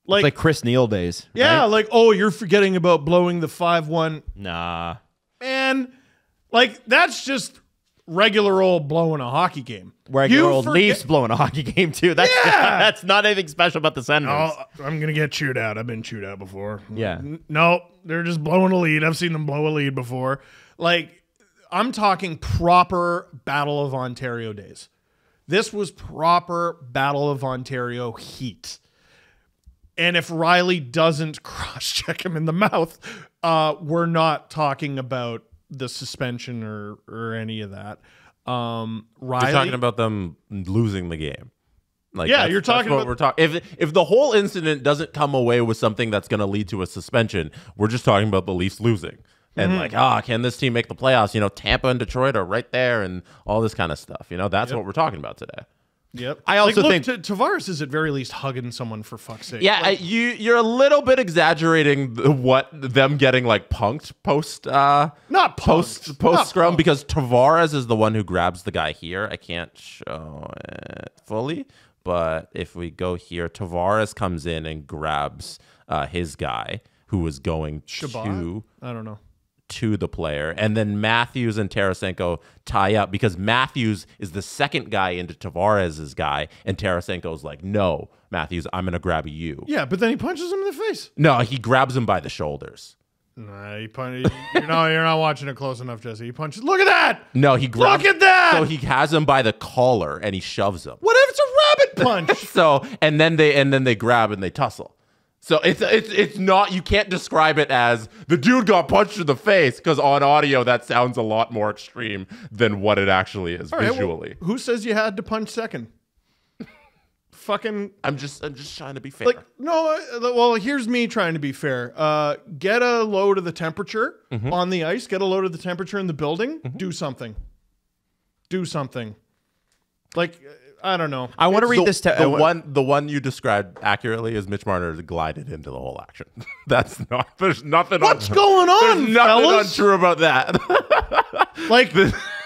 It's like Chris Neal days. Yeah, right? like, oh, you're forgetting about blowing the 5-1. Nah. Man, like, that's just regular old blowing a hockey game. Regular old Leafs blowing a hockey game, too. That's, that's not anything special about the Senders. Oh, I'm going to get chewed out. I've been chewed out before. Yeah. No, they're just blowing a lead. I've seen them blow a lead before. Like, I'm talking proper Battle of Ontario days. This was proper Battle of Ontario heat. And if Rielly doesn't cross-check him in the mouth, we're not talking about the suspension or any of that. Rielly, You're talking about them losing the game. Like, yeah, you're talking about. We're talking. If the whole incident doesn't come away with something that's going to lead to a suspension, we're just talking about the Leafs losing. And can this team make the playoffs? You know, Tampa and Detroit are right there, and all this kind of stuff. You know, that's what we're talking about today. Yep. I also think Tavares is at very least hugging someone, for fuck's sake. Yeah, Like, you're a little bit exaggerating them getting like punked post scrum, because Tavares is the one who grabs the guy here. I can't show it fully, but if we go here, Tavares comes in and grabs his guy who was going to the player, and then Matthews and Tarasenko tie up because Matthews is the second guy into Tavares' guy, and Tarasenko's like, no, Matthews, I'm gonna grab you. Yeah, but then he punches him in the face. No, he grabs him by the shoulders. Nah, you're not watching it close enough, Jesse. He punches. Look at that. No, he grabs. Look at that. So he has him by the collar and he shoves him. What if it's a rabbit punch? So and then they grab and they tussle. So it's not, you can't describe it as the dude got punched in the face, because on audio that sounds a lot more extreme than what it actually is visually. Well, who says you had to punch second? Fucking. I'm just trying to be fair. Like, no, well, here's me trying to be fair. Get a load of the temperature on the ice. Get a load of the temperature in the building. Do something. Do something. Like, I don't know. I want to read this. The one you described accurately is Mitch Marner glided into the whole action. That's not. There's nothing. What's going on, There's nothing fellas? untrue about that. Like,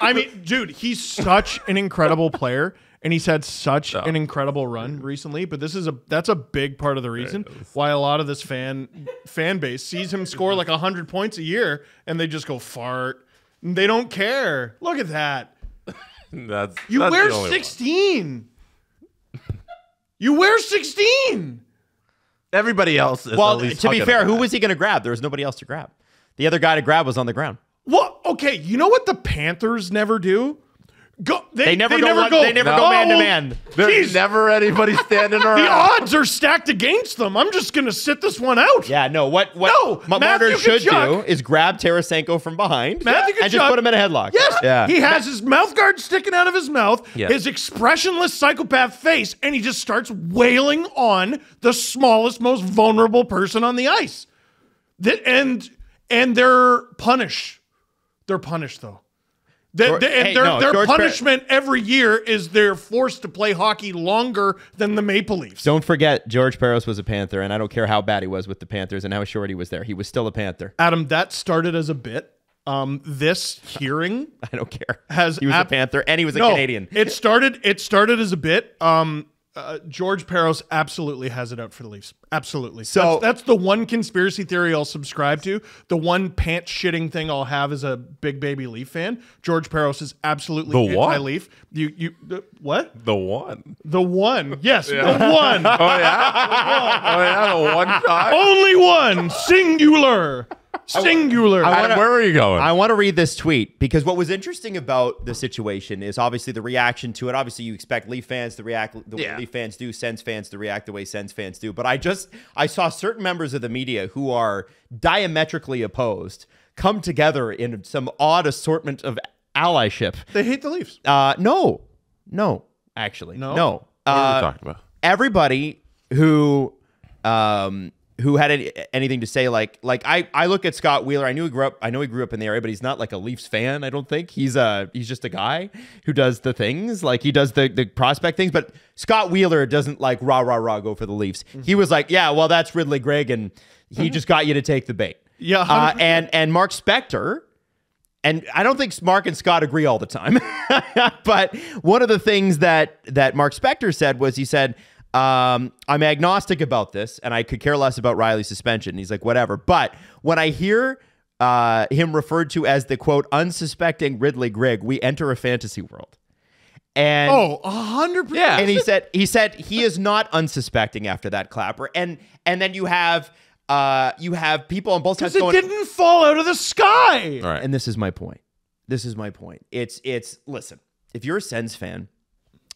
I mean, dude, he's such an incredible player, and he's had such an incredible run recently. But that's a big part of the reason why a lot of this fan base sees him score like 100 points a year, and they just go fart. They don't care. Look at that. That's wear 16. You wear 16. Everybody else is well, at least to be fair, who about was he going to grab? There was nobody else to grab. The other guy to grab was on the ground. Well, okay, you know what the Panthers never do? They never go man to man. There's never anybody standing around. The odds are stacked against them. I'm just going to sit this one out. Yeah, no. What Marner should do is grab Tarasenko from behind and just put him in a headlock. Yes. Yeah. He has his mouth guard sticking out of his mouth, Yes. his expressionless psychopath face, and he just starts wailing on the smallest, most vulnerable person on the ice. And they're punished. They're punished, though. Their punishment every year is they're forced to play hockey longer than the Maple Leafs. Don't forget, George Parros was a Panther, and I don't care how bad he was with the Panthers and how short he was there. He was still a Panther. Adam, that started as a bit. This hearing, I don't care. He was a Panther, and he was a Canadian. It started as a bit. George Parros absolutely has it out for the Leafs. Absolutely. So that's the one conspiracy theory I'll subscribe to. The one pants shitting thing I'll have as a big baby Leaf fan. George Parros is absolutely anti-Leaf. What? The one. The one. Yes, the one. Oh yeah. The one time. Only one. Singular. Singular. Where are you going? I want to read this tweet because what was interesting about the situation is obviously the reaction to it. Obviously, you expect Leaf fans to react the way Leaf fans do, Sens fans to react the way Sens fans do. But I saw certain members of the media who are diametrically opposed come together in some odd assortment of allyship. They hate the Leafs. No, actually. No. What are we talking about? Everybody who had anything to say, like I look at Scott Wheeler. I know he grew up in the area, but he's not like a Leafs fan. I don't think he's just a guy who does the things, like he does the prospect things. But Scott Wheeler doesn't like rah go for the Leafs. He was like, yeah, well, that's Rielly Greig, and he just got you to take the bait. Yeah, and Mark Spector and I don't think Mark and Scott agree all the time, but one of the things that Mark Spector said was, he said, I'm agnostic about this, and I could care less about Rielly's suspension. And he's like, whatever. But when I hear him referred to as the, quote, unsuspecting Rielly Greig, we enter a fantasy world. And 100%. Yeah. And he said he is not unsuspecting after that clapper. And then you have people on both sides going, it didn't fall out of the sky. All right. And this is my point. It's listen, if you're a Sens fan,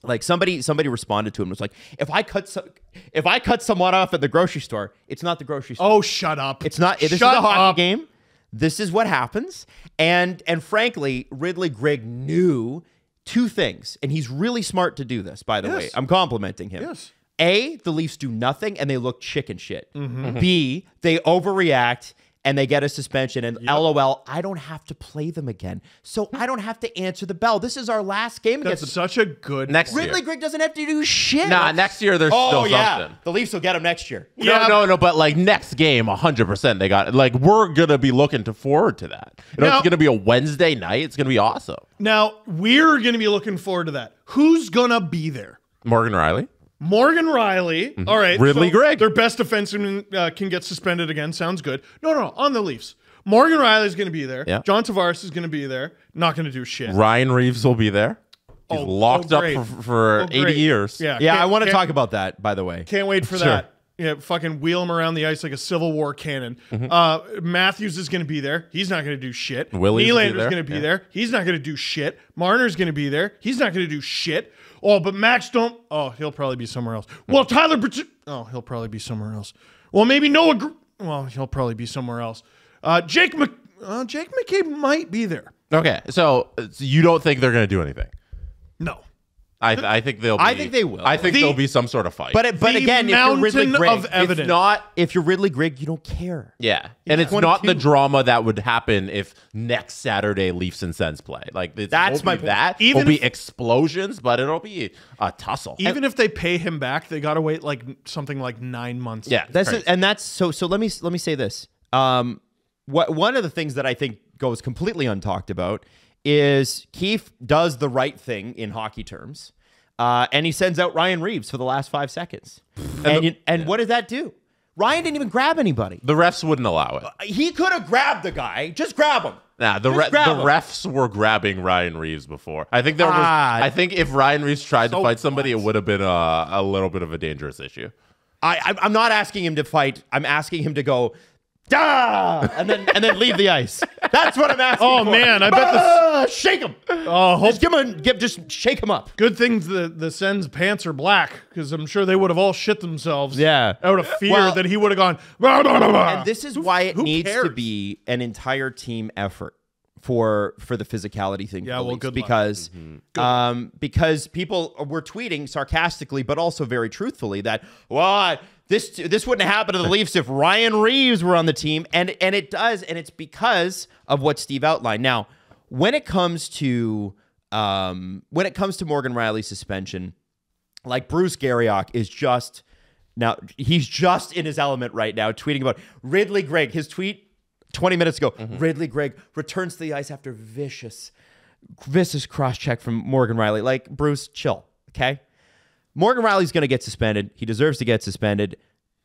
like somebody responded to him and was like, if I cut someone off at the grocery store, it's not the grocery store. Oh, shut up. It's not. This is a hockey game. This is what happens. And frankly, Rielly Greig knew two things, and he's really smart to do this, by the way. I'm complimenting him. Yes. A, the Leafs do nothing and they look chicken shit. B, they overreact and they get a suspension, and LOL, I don't have to play them again. So I don't have to answer the bell. This is our last game against them. Such a good next Rielly year. Greig doesn't have to do shit. Nah, next year there's still something. The Leafs will get him next year. No, but like next game, 100% they got it. Like, we're gonna be looking forward to that. You know, it's gonna be a Wednesday night. It's gonna be awesome. Now, we're gonna be looking forward to that. Who's gonna be there? Morgan Rielly. Morgan Rielly. All right. Rielly Greig. Their best defenseman can get suspended again. Sounds good. No. On the Leafs. Morgan Rielly's going to be there. Yeah. John Tavares is going to be there. Not going to do shit. Ryan Reeves will be there. He's locked up for 80 years. Yeah. I want to talk about that, by the way. Can't wait for that. Yeah, fucking wheel him around the ice like a Civil War cannon. Matthews is going to be there. He's not going to do shit. Nylander's going to be there. He's not going to do shit. Marner's going to be there. He's not going to do shit. Oh, but Max don't. Oh, he'll probably be somewhere else. Well, Tyler. Oh, he'll probably be somewhere else. Well, maybe Noah. Well, he'll probably be somewhere else. Jake McCabe might be there. Okay, so you don't think they're going to do anything? No. I think they'll. I think they will. I think there'll be some sort of fight. But again, if you're Rielly Greig, of evidence. If you're Rielly Greig, you don't care. Yeah, and it's not the drama that would happen if next Saturday Leafs and Sens play. Like, that's my point. That will be explosions, but it'll be a tussle. Even if they pay him back, they got to wait like something like 9 months. Yeah, that's so. Let me say this. One of the things that I think goes completely untalked about is Keefe does the right thing in hockey terms, and he sends out Ryan Reeves for the last 5 seconds. And what did that do? Ryan didn't even grab anybody. The refs wouldn't allow it. He could have grabbed the guy. Just grab him. Nah, the refs were grabbing Ryan Reeves before. I think I think if Ryan Reeves tried to fight somebody, it would have been a little bit of a dangerous issue. I'm not asking him to fight. I'm asking him to go, "Dah!" and then leave the ice. That's what I'm asking. Oh, man, I bet shake him. Oh, just shake him up. Good thing the Sens pants are black, because I'm sure they would have all shit themselves. Yeah, out of fear that he would have gone. Blah, blah, blah. And this is why it needs to be an entire team effort for the physicality thing. Yeah, well, good because because people were tweeting sarcastically, but also very truthfully that this wouldn't happen to the Leafs if Ryan Reeves were on the team, and it does, and it's because of what Steve outlined. Now, when it comes to Morgan Rielly's suspension, like Bruce Garriock is just he's just in his element right now, tweeting about Rielly Greig. His tweet 20 minutes ago, Rielly Greig returns to the ice after vicious cross-check from Morgan Rielly. Like, Bruce, chill, okay? Morgan Rielly's going to get suspended. He deserves to get suspended.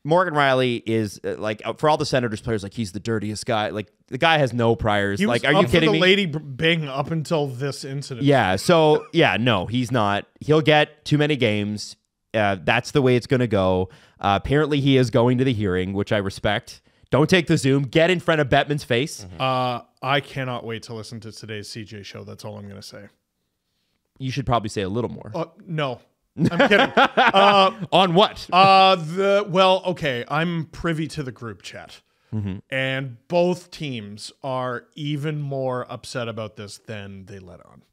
Morgan Rielly is, like, for all the Senators players, like, he's the dirtiest guy. Like, the guy has no priors. He was like, are you kidding me? The Lady Bing up until this incident. Yeah, so, no, he's not. He'll get too many games. That's the way it's going to go. Apparently, he is going to the hearing, which I respect. Don't take the Zoom. Get in front of Bettman's face. I cannot wait to listen to today's CJ show. That's all I'm going to say. You should probably say a little more. No. I'm kidding. On what? Okay. I'm privy to the group chat. And both teams are even more upset about this than they let on.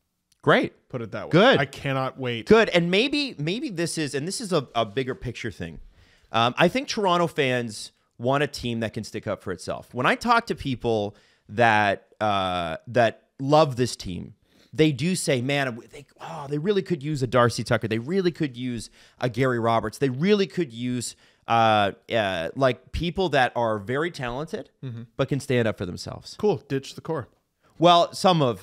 Great. Put it that way. Good. I cannot wait. Good. And maybe this is a bigger picture thing. I think Toronto fans want a team that can stick up for itself. When I talk to people that love this team, they do say, man, they really could use a Darcy Tucker. They really could use a Gary Roberts. They really could use like people that are very talented but can stand up for themselves. Cool. Ditch the core. Well,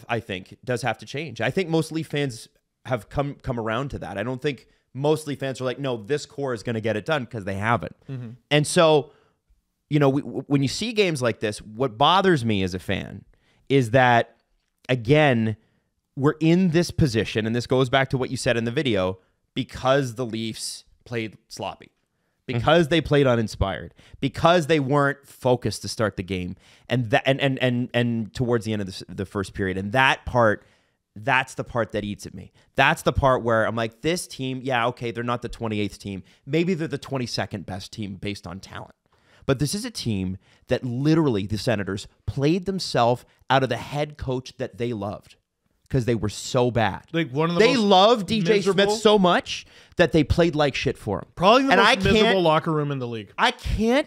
I think, does have to change. I think most Leaf fans have come around to that. I don't think most Leaf fans are like, no, this core is going to get it done, because they haven't. And so, you know, when you see games like this, what bothers me as a fan is that, again, we're in this position, and this goes back to what you said in the video, because the Leafs played sloppy, because they played uninspired, because they weren't focused to start the game, and towards the end of the first period. And that part, that's the part that eats at me. That's the part where I'm like, this team, yeah, okay, they're not the 28th team. Maybe they're the 22nd best team based on talent. But this is a team that literally, the Senators, played themselves out of the head coach that they loved, because they were so bad. Like one of the they loved DJ Smith so much that they played like shit for him. Probably the most miserable locker room in the league. Again,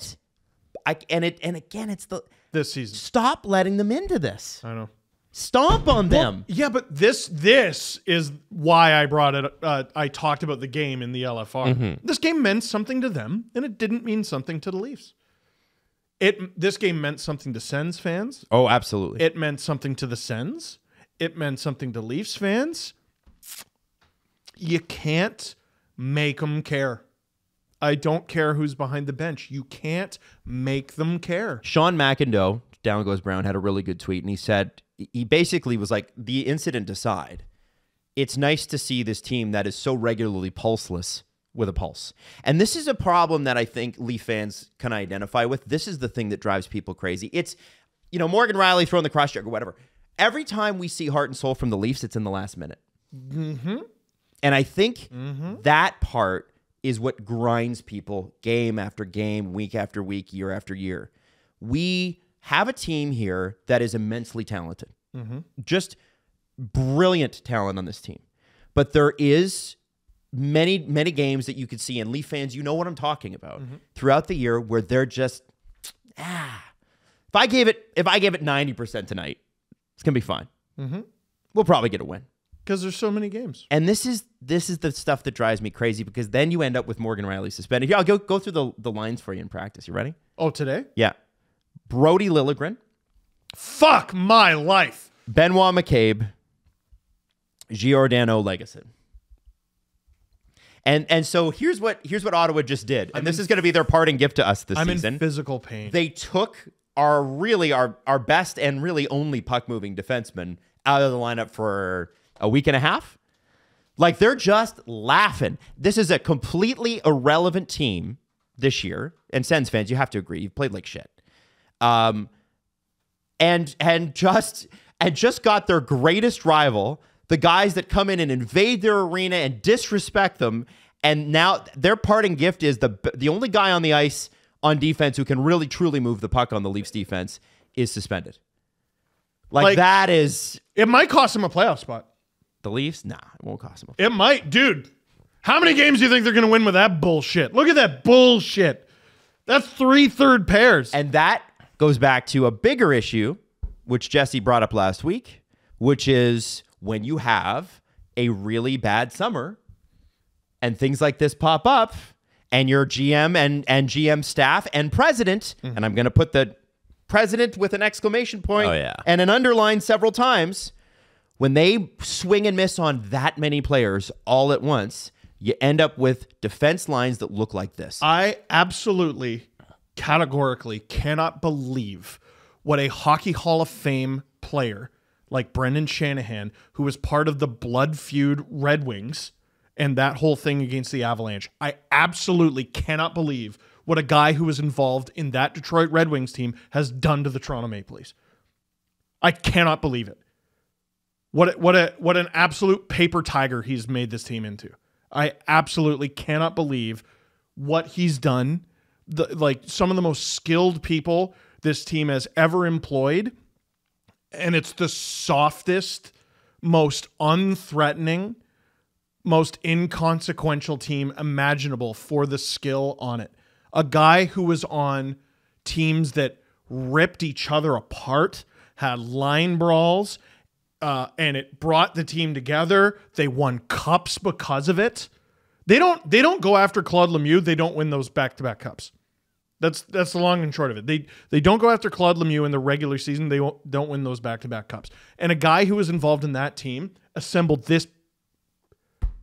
it's this season. Stop letting them into this. I know. Stomp on them. Yeah, but this is why I brought it. I talked about the game in the LFR. This game meant something to them, and it didn't mean something to the Leafs. This game meant something to Sens fans. Oh, absolutely. It meant something to the Sens. It meant something to Leafs fans. You can't make them care. I don't care who's behind the bench. You can't make them care. Sean McIndoe, Down Goes Brown, had a really good tweet, and he said, he basically was like, the incident aside, it's nice to see this team that is so regularly pulseless with a pulse. And this is a problem that I think Leaf fans can identify with. This is the thing that drives people crazy. It's, you know, Morgan Rielly throwing the cross check or whatever. Every time we see heart and soul from the Leafs, it's in the last minute. And I think that part is what grinds people game after game, week after week, year after year. We have a team here that is immensely talented. Just brilliant talent on this team. But there is many games that you could see, and Leaf fans, you know what I'm talking about, throughout the year, where they're just, if I gave it 90% tonight, it's going to be fine. We'll probably get a win. Because there's so many games. And this is the stuff that drives me crazy, because then you end up with Morgan Rielly suspended. Here, I'll go through the lines for you in practice. You ready? Oh, today? Yeah. Brody Liljegren. Fuck my life. Benoit McCabe. Giordano Legason. And so here's what Ottawa just did. And this is going to be their parting gift to us this season. I'm in physical pain. They took our best and really only puck-moving defenseman out of the lineup for a week and a half. Like, they're just laughing. This is a completely irrelevant team this year. And Sens fans, you have to agree, you've played like shit. And just got their greatest rival, the guys that come in and invade their arena and disrespect them. And now their parting gift is the only guy on the ice on defense who can really truly move the puck on the Leafs defense is suspended. Like that is... It might cost him a playoff spot. The Leafs? Nah, it won't cost them. It might. Dude, how many games do you think they're going to win with that bullshit? Look at that bullshit. That's 3 third pairs. And that goes back to a bigger issue, which Jesse brought up last week, which is when you have a really bad summer and things like this pop up, and your GM and GM staff and president, and I'm going to put the president with an exclamation point and an underline several times, when they swing and miss on that many players all at once, you end up with defense lines that look like this. I absolutely, categorically cannot believe what a Hockey Hall of Fame player like Brendan Shanahan, who was part of the blood feud Red Wings and that whole thing against the Avalanche. I absolutely cannot believe what a guy who was involved in that Detroit Red Wings team has done to the Toronto Maple Leafs. I cannot believe it. What an absolute paper tiger he's made this team into. I absolutely cannot believe what he's done. Like, some of the most skilled people this team has ever employed, and it's the softest, most unthreatening, most inconsequential team imaginable for the skill on it. A guy who was on teams that ripped each other apart, had line brawls, and it brought the team together. They won cups because of it. They don't go after Claude Lemieux. They don't win those back-to-back cups. That's the long and short of it. They don't go after Claude Lemieux in the regular season. They don't win those back-to-back cups. And a guy who was involved in that team assembled this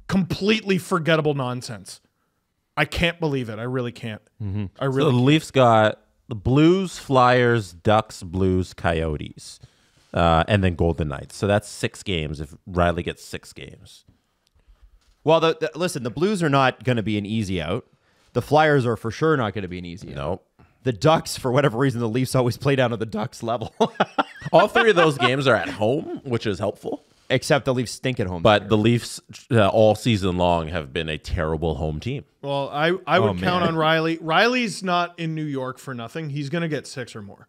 completely forgettable nonsense. I can't believe it. I really can't. I really. So the Leafs got the Blues, Flyers, Ducks, Blues, Coyotes, and then Golden Knights. So that's 6 games if Rielly gets 6 games. Well, listen, the Blues are not going to be an easy out. The Flyers are for sure not going to be an easy out. Nope. The Ducks, for whatever reason, the Leafs always play down to the Ducks level. All 3 of those games are at home, which is helpful. Except the Leafs stink at home. But the Leafs all season long have been a terrible home team. Well, I would count on Rielly. Rielly's not in New York for nothing. He's going to get 6 or more.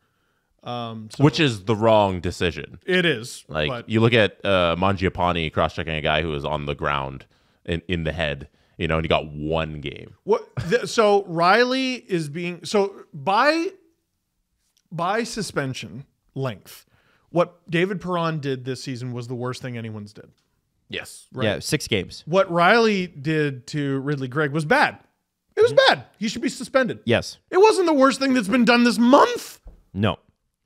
Which is the wrong decision. It is. Like, you look at Mangiapane cross-checking a guy who was on the ground in the head, and he got 1 game. So Rielly is being... So by suspension length, what David Perron did this season was the worst thing anyone's did. Yes. Right? Yeah, 6 games. What Rielly did to Rielly Greig was bad. It was bad. He should be suspended. Yes. It wasn't the worst thing that's been done this month. No.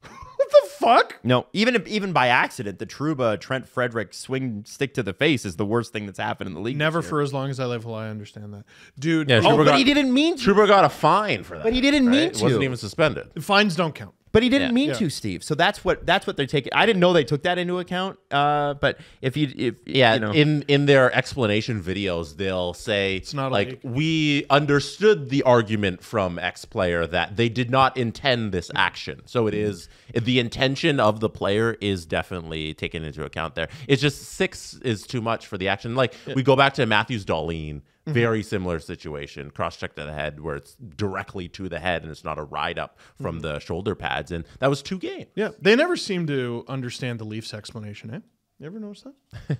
What the fuck? No. Even by accident, the Trouba Trent Frederick swing stick to the face is the worst thing that's happened in the league. Never for as long as I live will I understand that. Dude. Yeah, but he didn't mean to. Trouba got a fine for that. But he didn't mean He to. wasn't even suspended. Fines don't count. But he didn't mean to, Steve. So that's what they're taking. I didn't know they took that into account. But in their explanation videos, they'll say it's not like we understood the argument from X player that they did not intend this action. So it is the intention of the player is definitely taken into account there. It's just 6 is too much for the action. Like we go back to Matthews Dahlin. Very similar situation, cross-check to the head where it's directly to the head and it's not a ride-up from the shoulder pads. And that was 2 games. Yeah, they never seem to understand the Leafs explanation, eh? You ever notice that?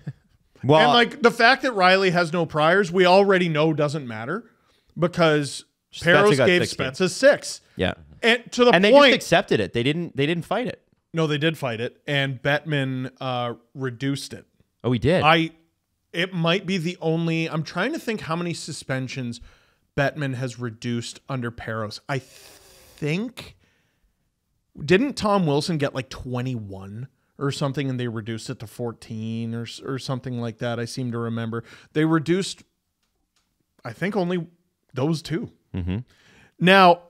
Well, and like the fact that Rielly has no priors, we already know doesn't matter because Peros gave Spezza 6. Yeah. And to the point... And they just accepted it. They didn't fight it. No, they did fight it. And Bettman reduced it. Oh, he did? It might be the only... I'm trying to think how many suspensions Bettman has reduced under Peros. I think... Didn't Tom Wilson get like 21 or something and they reduced it to 14 or something like that? I seem to remember. They reduced, I think, only those 2. Now,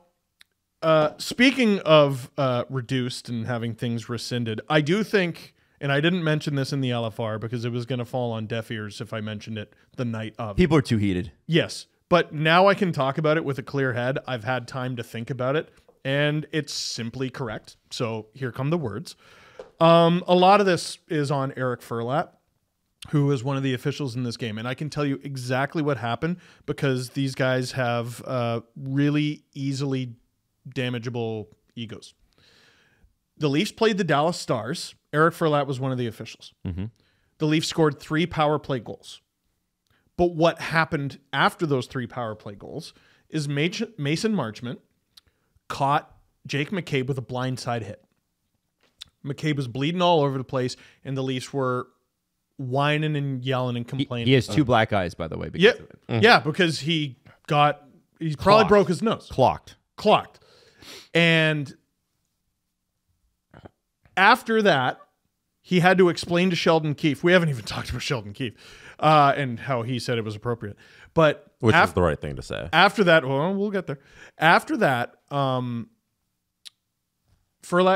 speaking of reduced and having things rescinded, I do think... And I didn't mention this in the LFR because it was going to fall on deaf ears if I mentioned it the night of. People are too heated. Yes. But now I can talk about it with a clear head. I've had time to think about it, and it's simply correct. So here come the words. A lot of this is on Eric Furlat, who is one of the officials in this game. And I can tell you exactly what happened because these guys have really easily damageable egos. The Leafs played the Dallas Stars. Eric Furlat was one of the officials. The Leafs scored 3 power play goals. But what happened after those 3 power play goals is Mason Marchand caught Jake McCabe with a blindside hit. McCabe was bleeding all over the place, and the Leafs were whining and yelling and complaining. He has 2 black eyes, by the way. Because of it. Yeah, because he probably broke his nose. Clocked. And after that, he had to explain to Sheldon Keefe. We haven't even talked about Sheldon Keefe and how he said it was appropriate. But which is the right thing to say. After that, well, we'll get there. After that, Furlat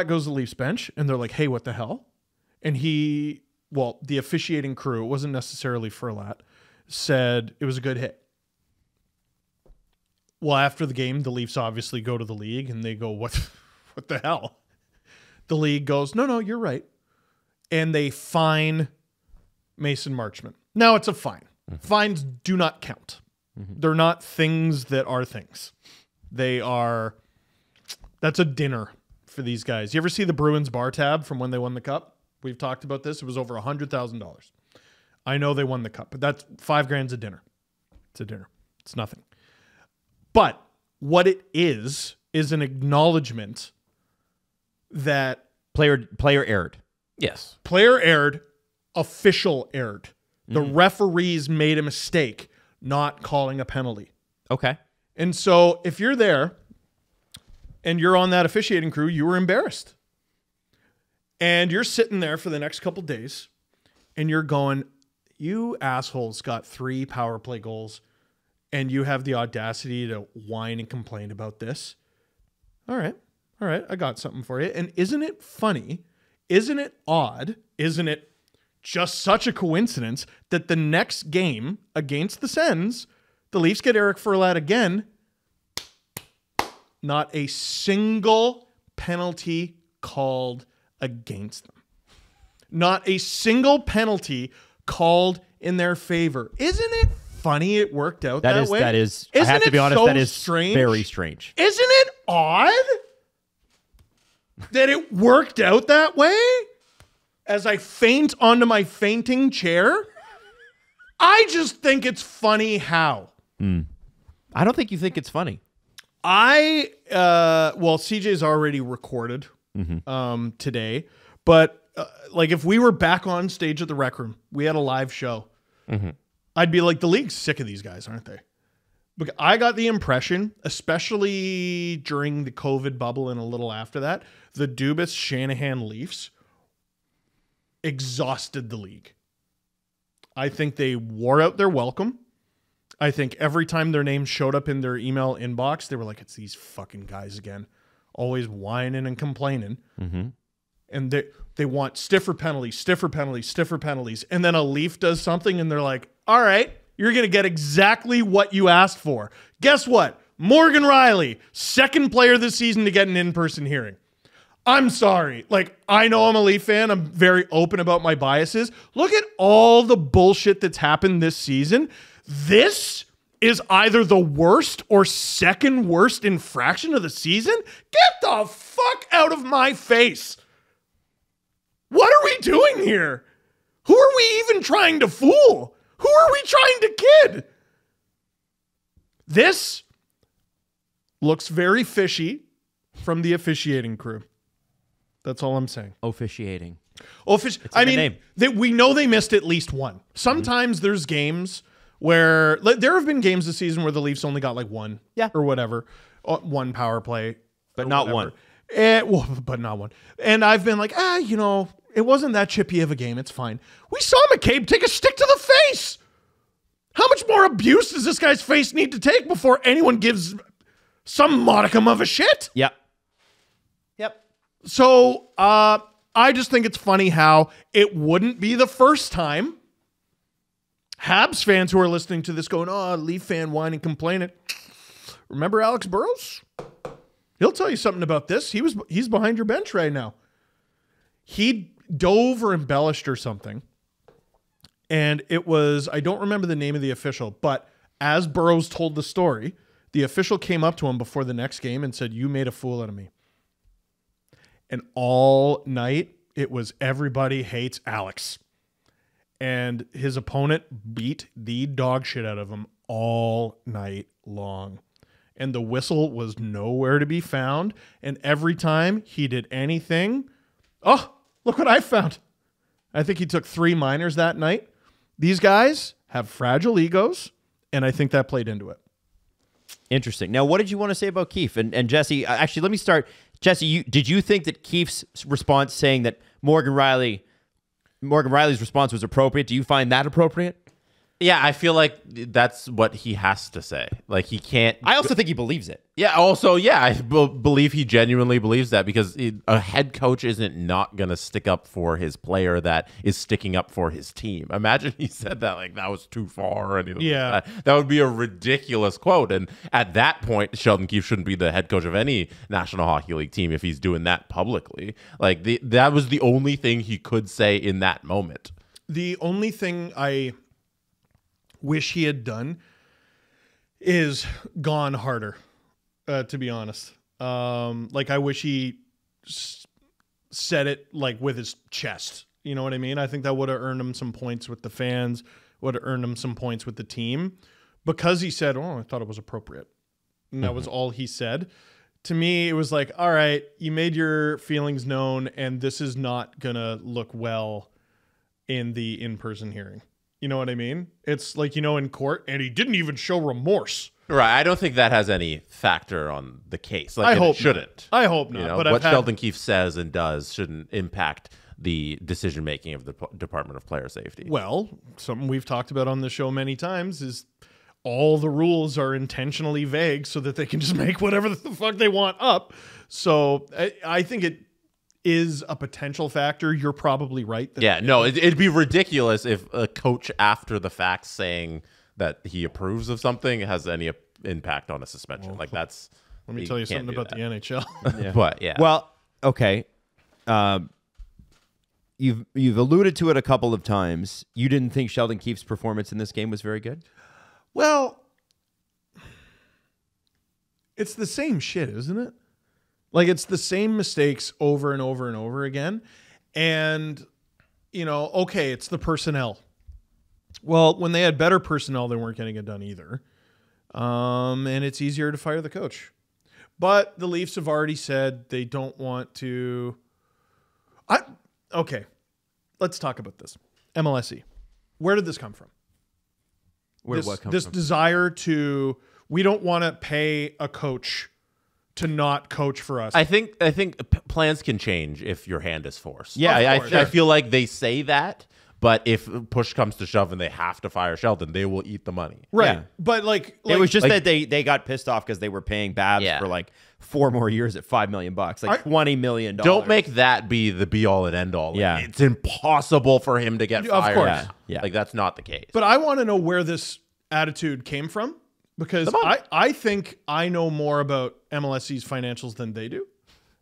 goes to the Leafs bench, and they're like, hey, what the hell? And the officiating crew, it wasn't necessarily Furlat, said it was a good hit. Well, after the game, the Leafs obviously go to the league, and they go, what the hell? The league goes, no, you're right. And they fine Mason Marchand. Now it's a fine. Fines do not count. They're not things that are things. That's a dinner for these guys. You ever see the Bruins bar tab from when they won the cup? We've talked about this. It was over $100,000. I know they won the cup, but that's $5,000 a dinner. It's a dinner. It's nothing. But what it is an acknowledgement that player erred. Yes. Player erred, official erred. The referees made a mistake not calling a penalty. Okay. And so if you're there, and you're on that officiating crew, you were embarrassed. And you're sitting there for the next couple days and you're going, you assholes got 3 power play goals and you have the audacity to whine and complain about this. All right, I got something for you. And isn't it funny? Isn't it odd? Isn't it just such a coincidence that the next game against the Sens, the Leafs get Eric Furlat again, not a single penalty called against them. Not a single penalty called in their favor. Isn't it funny it worked out that way? That is, Isn't I have to be honest, so that is strange? very strange. Isn't it odd that it worked out that way? As I faint onto my fainting chair, I just think it's funny how. I don't think you think it's funny. Well, CJ's already recorded today, but like if we were back on stage at the Rec Room, we had a live show, I'd be like, the league's sick of these guys, aren't they? Because I got the impression, especially during the COVID bubble and a little after that, the Dubas-Shanahan Leafs exhausted the league. I think they wore out their welcome. I think every time their name showed up in their email inbox, they were like, it's these fucking guys again, always whining and complaining. And they want stiffer penalties. And then a Leaf does something and they're like, all right, you're going to get exactly what you asked for. Guess what? Morgan Rielly, second player this season to get an in-person hearing. I'm sorry. Like, I know I'm a Leaf fan. I'm very open about my biases. Look at all the bullshit that's happened this season. This is either the worst or second worst infraction of the season. Get the fuck out of my face. What are we doing here? Who are we even trying to fool? Who are we trying to kid? This looks very fishy from the officiating crew. That's all I'm saying. Officiating. I mean, we know they missed at least one. Sometimes there's games where there have been games this season where the Leafs only got like one, or whatever, one power play, but not one. But not one. And I've been like, it wasn't that chippy of a game. It's fine. We saw McCabe take a stick to the face. How much more abuse does this guy's face need to take before anyone gives some modicum of a shit? Yep. So I just think it's funny how it wouldn't be the first time Habs fans who are listening to this going, oh, Leaf fan whining, complaining. Remember Alex Burrows? He'll tell you something about this. He's behind your bench right now. He dove or embellished or something. And it was, I don't remember the name of the official, but as Burrows told the story, the official came up to him before the next game and said, you made a fool out of me. And all night, it was everybody hates Alex. And his opponent beat the dog shit out of him all night long. And the whistle was nowhere to be found. And every time he did anything, oh, look what I found. I think he took 3 minors that night. These guys have fragile egos, and I think that played into it. Interesting. Now, what did you want to say about Keefe? And Jesse, actually, let me start. Jesse, did you think that Keefe's response saying that Morgan Rielly's response was appropriate? Do you find that appropriate? Yeah, I feel like that's what he has to say. Like, he can't... I also think he believes it. Yeah, also, yeah, I believe he genuinely believes that because a head coach isn't not going to stick up for his player that is sticking up for his team. Imagine he said that, like, that was too far. And that would be a ridiculous quote. And at that point, Sheldon Keefe shouldn't be the head coach of any National Hockey League team if he's doing that publicly. Like, that was the only thing he could say in that moment. The only thing I wish he had done is gone harder, to be honest. Like, I wish he said it like with his chest. You know what I mean? I think that would have earned him some points with the fans, would have earned him some points with the team, because he said, oh, I thought it was appropriate. And that was all he said. To me, it was like, all right, you made your feelings known, and this is not going to look well in the in-person hearing. You know what I mean? It's like, in court, and he didn't even show remorse. Right. I don't think that has any factor on the case. I hope it shouldn't. I hope not. But what Sheldon Keefe says and does shouldn't impact the decision making of the Department of Player Safety. Well, something we've talked about on the show many times is all the rules are intentionally vague so that they can just make whatever the fuck they want up. So I think it is a potential factor. You're probably right. It'd be ridiculous if a coach after the fact saying that he approves of something has any impact on a suspension. Let me tell you something about the NHL. Yeah. But yeah. Well, okay. You've alluded to it a couple of times. You didn't think Sheldon Keefe's performance in this game was very good? Well, it's the same shit, isn't it? Like, it's the same mistakes over and over and over again. And, okay, it's the personnel. Well, when they had better personnel, they weren't getting it done either. And it's easier to fire the coach. But the Leafs have already said they don't want to. Okay, let's talk about this. MLSE. Where did this come from? This desire to, we don't want to pay a coach to not coach for us. I think plans can change if your hand is forced. Yeah, I feel like they say that, but if push comes to shove and they have to fire Sheldon, they will eat the money. Right. Yeah. But it was just that they got pissed off because they were paying Babs for 4 more years at $5 million, $20 million. Don't make that be the be all and end all. Yeah. It's impossible for him to get fired. Of course. Yeah. That's not the case. But I want to know where this attitude came from, because I think I know more about MLSE's financials than they do,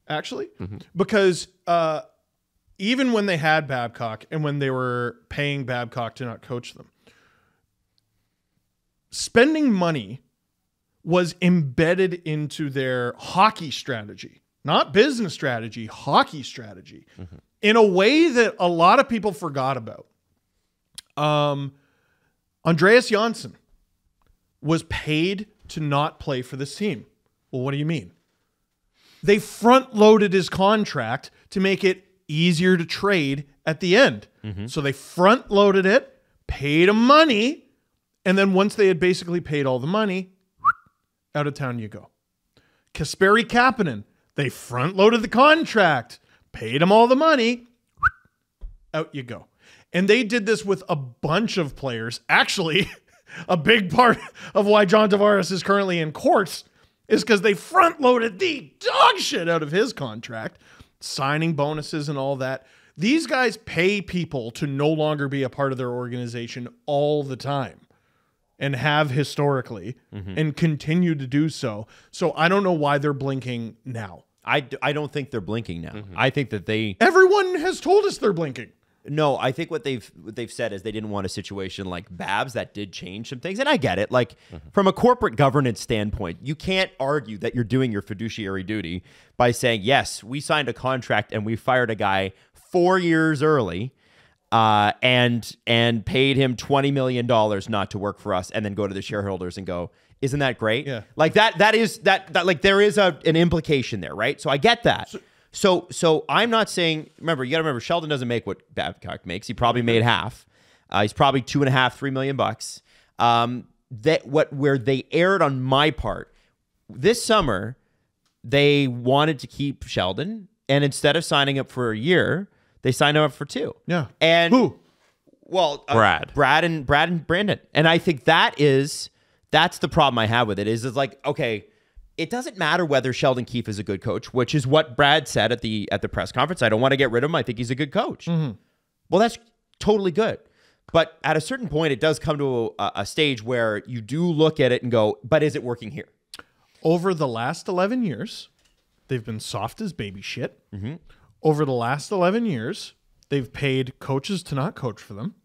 actually. Mm-hmm. Because even when they had Babcock and when they were paying Babcock to not coach them, spending money was embedded into their hockey strategy, not business strategy, hockey strategy, in a way that a lot of people forgot about. Andreas Janssen was paid to not play for this team. Well, what do you mean? They front-loaded his contract to make it easier to trade at the end. Mm-hmm. So they front-loaded it, paid him money, and then once they had basically paid all the money, out of town you go. Kasperi Kapanen, they front-loaded the contract, paid him all the money, out you go. And they did this with a bunch of players. Actually, a big part of why John Tavares is currently in courts is because they front-loaded the dog shit out of his contract, signing bonuses and all that. These guys pay people to no longer be a part of their organization all the time, and have historically, and continue to do so. So I don't know why they're blinking now. I don't think they're blinking now. I think that Everyone has told us they're blinking. No, I think what they've said is they didn't want a situation like Babs that did change some things. And I get it. Like, from a corporate governance standpoint, you can't argue that you're doing your fiduciary duty by saying, yes, we signed a contract and we fired a guy 4 years early and paid him $20 million not to work for us, and then go to the shareholders and go, isn't that great? Yeah. Like that like there is an implication there, right? So I get that. So I'm not saying, you got to remember, Sheldon doesn't make what Babcock makes. He probably made half. He's probably $2.5-3 million bucks. Where they erred on my part this summer, they wanted to keep Sheldon, and instead of signing up for a year, they signed him up for 2. Yeah. And who? Well, Brad and Brandon. And I think that's the problem I have with it is like, okay, it doesn't matter whether Sheldon Keefe is a good coach, which is what Brad said at the press conference. I don't want to get rid of him. I think he's a good coach. Mm-hmm. Well, that's totally good. But at a certain point, it does come to a stage where you do look at it and go, but is it working here? Over the last 11 years, they've been soft as baby shit. Mm-hmm. Over the last 11 years, they've paid coaches to not coach for them.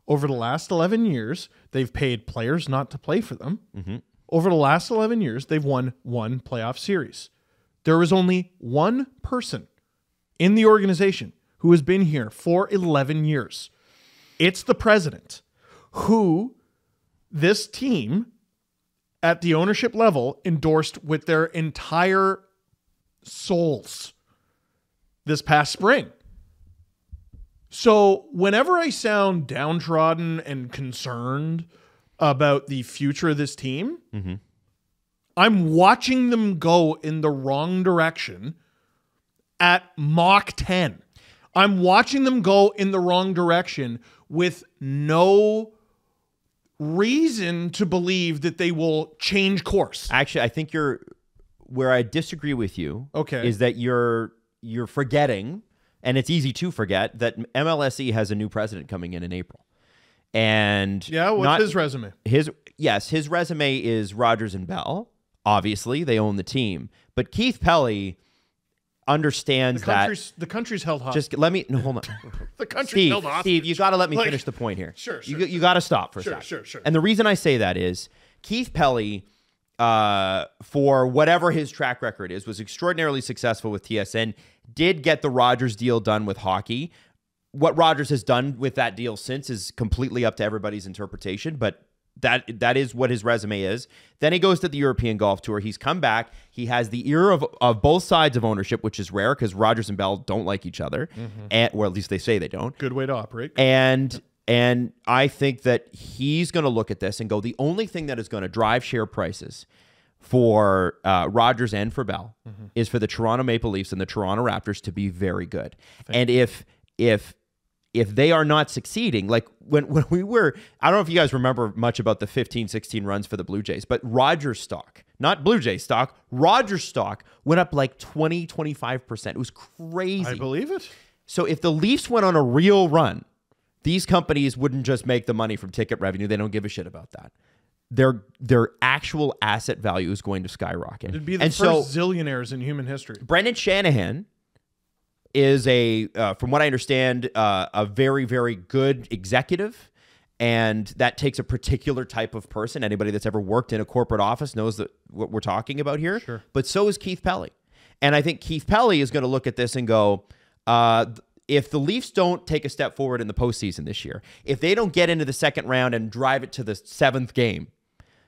Over the last 11 years, they've paid players not to play for them. Mm-hmm. Over the last 11 years, they've won 1 playoff series. There is only one person in the organization who has been here for 11 years. It's the president, who this team at the ownership level endorsed with their entire souls this past spring. So whenever I sound downtrodden and concerned about the future of this team, I'm watching them go in the wrong direction at Mach 10. I'm watching them go in the wrong direction with no reason to believe that they will change course. Actually, I think where I disagree with you. Okay. Is that you're forgetting, and it's easy to forget, that MLSE has a new president coming in April. And yeah, what's his resume? His resume is Rodgers and Bell. Obviously, they own the team, but Keith Pelly understands the country's held hostage. Just let me hold on. The country's held hostage. Steve, you got to let me finish the point here. Sure. You got to stop for a second. Sure. And the reason I say that is Keith Pelly, for whatever his track record is, was extraordinarily successful with TSN. Did get the Rodgers deal done with hockey. What Rodgers has done with that deal since is completely up to everybody's interpretation, but that is what his resume is. Then he goes to the European Golf Tour. He's come back. He has the ear of both sides of ownership, which is rare because Rodgers and Bell don't like each other, or at least they say they don't. Good way to operate. And I think that he's going to look at this and go, the only thing that is going to drive share prices for Rodgers and for Bell is for the Toronto Maple Leafs and the Toronto Raptors to be very good. And if they are not succeeding, like when we were, I don't know if you guys remember much about the 15-16 runs for the Blue Jays, but Rodgers stock, not Blue Jays stock, Rodgers stock went up like 20-25%. It was crazy. I believe it. So if the Leafs went on a real run, these companies wouldn't just make the money from ticket revenue. They don't give a shit about that. Their actual asset value is going to skyrocket. It'd be the first zillionaires in human history. Brendan Shanahan is from what I understand, a very, very good executive. And that takes a particular type of person. Anybody that's ever worked in a corporate office knows what we're talking about here. Sure. But so is Keith Pelly. And I think Keith Pelly is going to look at this and go, if the Leafs don't take a step forward in the postseason this year, if they don't get into the second round and drive it to the 7th game,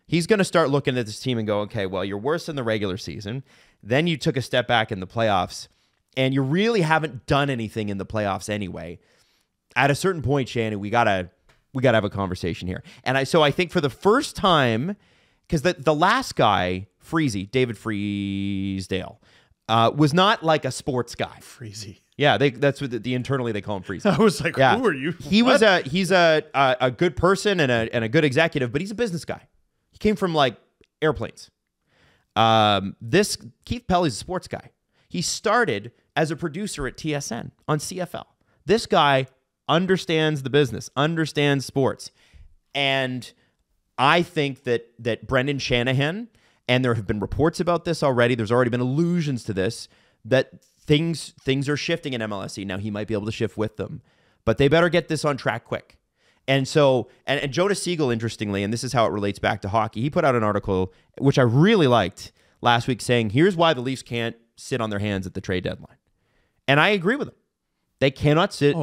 he's going to start looking at this team and go, okay, well, you're worse in the regular season. Then you took a step back in the playoffs. And you really haven't done anything in the playoffs anyway. At a certain point, Shannon, we gotta have a conversation here. And I think for the first time, because the last guy, David Freesdale, was not like a sports guy. Freezy. Yeah, that's what internally they call him Freezy. I was like, who are you? He's a good person and a good executive, but he's a business guy. He came from like airplanes. This Keith Pelly's a sports guy. He started as a producer at TSN on CFL. This guy understands the business, understands sports. And I think that Brendan Shanahan, and there have been reports about this already, there's already been allusions to this, that things are shifting in MLSE. Now, he might be able to shift with them, but they better get this on track quick. And so, and Jonas Siegel, interestingly, and this is how it relates back to hockey, he put out an article, which I really liked last week, saying, here's why the Leafs can't sit on their hands at the trade deadline. And I agree with him. They cannot sit.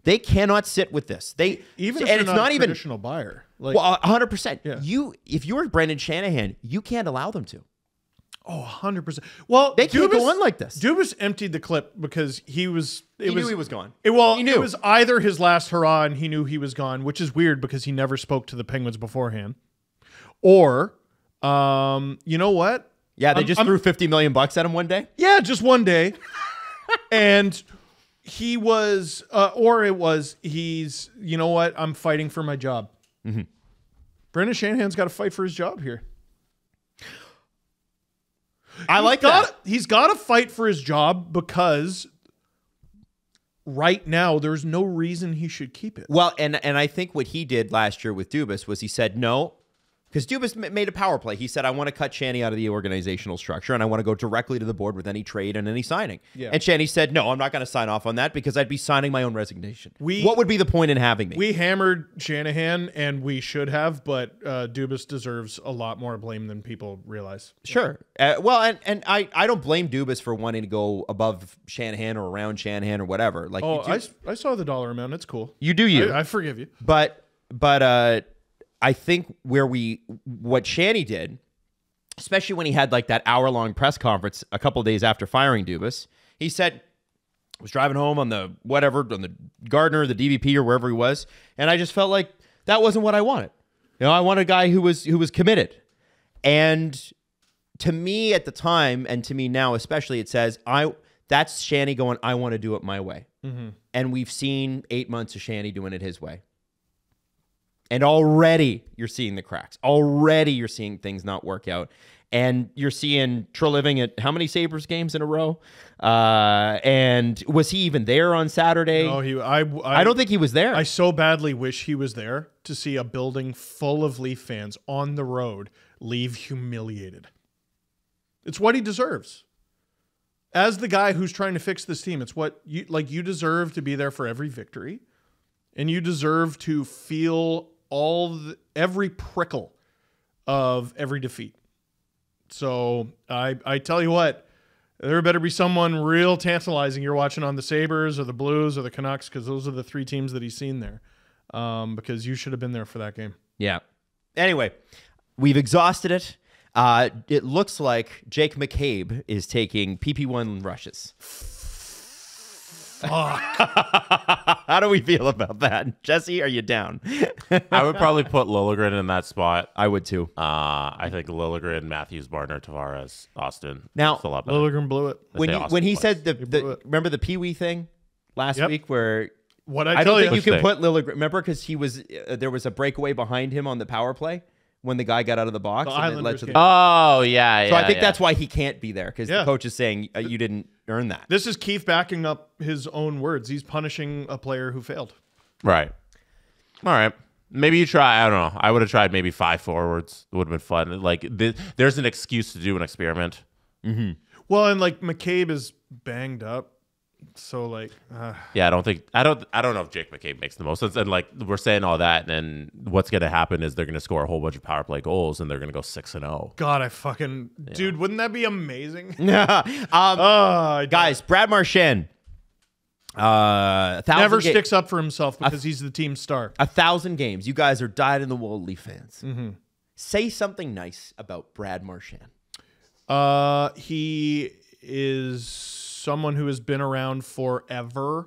They cannot sit with this. Even if it's not a traditional buyer. Like, well, 100%. Yeah. If you're Brendan Shanahan, you can't allow them to. Oh, 100%. Well, they can't go on like this. Dubas emptied the clip because he knew he was gone. He knew. It was either his last hurrah and he knew he was gone, which is weird because he never spoke to the Penguins beforehand. Or, you know what? Yeah, they just threw $50 million at him one day. Yeah, just one day. And he was, he's, you know what? I'm fighting for my job. Mm-hmm. Brendan Shanahan's got to fight for his job here. He's got to fight for his job because right now there's no reason he should keep it. Well, and I think what he did last year with Dubas was he said no. Because Dubas made a power play. He said, I want to cut Shanny out of the organizational structure, and I want to go directly to the board with any trade and any signing. Yeah. And Shanny said, no, I'm not going to sign off on that because I'd be signing my own resignation. What would be the point in having me? We hammered Shanahan, and we should have, but Dubas deserves a lot more blame than people realize. Sure. Well, and I don't blame Dubas for wanting to go above Shanahan or around Shanahan or whatever. Like, I saw the dollar amount. It's cool. You do you. I forgive you. But I think what Shanny did, especially when he had like that hour-long press conference a couple of days after firing Dubas, he said, was driving home on the Gardner, the DVP, or wherever he was, and I just felt like that wasn't what I wanted. I wanted a guy who was committed. And to me at the time, and to me now especially, it says that's Shanny going, I want to do it my way. Mm-hmm. And we've seen 8 months of Shanny doing it his way. And already you're seeing the cracks. Already you're seeing things not work out. And you're seeing Treliving at how many Sabres games in a row? And was he even there on Saturday? No, I don't think he was there. I so badly wish he was there to see a building full of Leaf fans on the road leave humiliated. It's what he deserves. As the guy who's trying to fix this team, it's what you deserve to be there for every victory, and you deserve to feel every prickle of every defeat. So I tell you what, there better be someone real tantalizing you're watching on the Sabres or the Blues or the Canucks, because those are the three teams that he's seen there. Because you should have been there for that game. Yeah. Anyway, we've exhausted it. It looks like Jake McCabe is taking PP1 rushes. How do we feel about that? Jesse, are you down? I would probably put Liljegren in that spot. I would too. I think Liljegren, Matthews, Barner, Tavares, Austin. Now, Liljegren blew it. When he said remember the Pee Wee thing last week where I don't think you can put Liljegren. Remember, because he was there was a breakaway behind him on the power play when the guy got out of the box. The and Islanders game. Oh, yeah. So I think that's why he can't be there, because the coach is saying you didn't earn that. This is Keefe backing up his own words. He's punishing a player who failed. Right. All right. Maybe you try. I don't know. I would have tried maybe 5 forwards. It would have been fun. Like there's an excuse to do an experiment. Mm-hmm. Well, and like McCabe is banged up. So like, yeah, I don't know if Jake McCabe makes the most sense. And like we're saying all that, and then what's going to happen is they're going to score a whole bunch of power play goals, and they're going to go 6-0. God, dude, wouldn't that be amazing? Guys, Brad Marchand, never sticks up for himself because he's the team star. 1,000 games. You guys are dyed-in-the-wool Leaf fans. Mm-hmm. Say something nice about Brad Marchand. He is someone who has been around forever,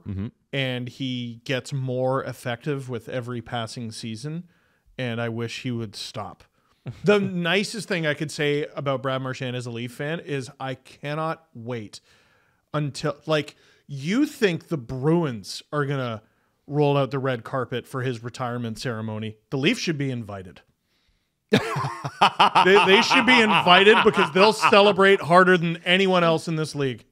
and he gets more effective with every passing season, and I wish he would stop. The nicest thing I could say about Brad Marchand as a Leaf fan is I cannot wait until, like, you think the Bruins are going to roll out the red carpet for his retirement ceremony. The Leafs should be invited. They should be invited because they'll celebrate harder than anyone else in this league.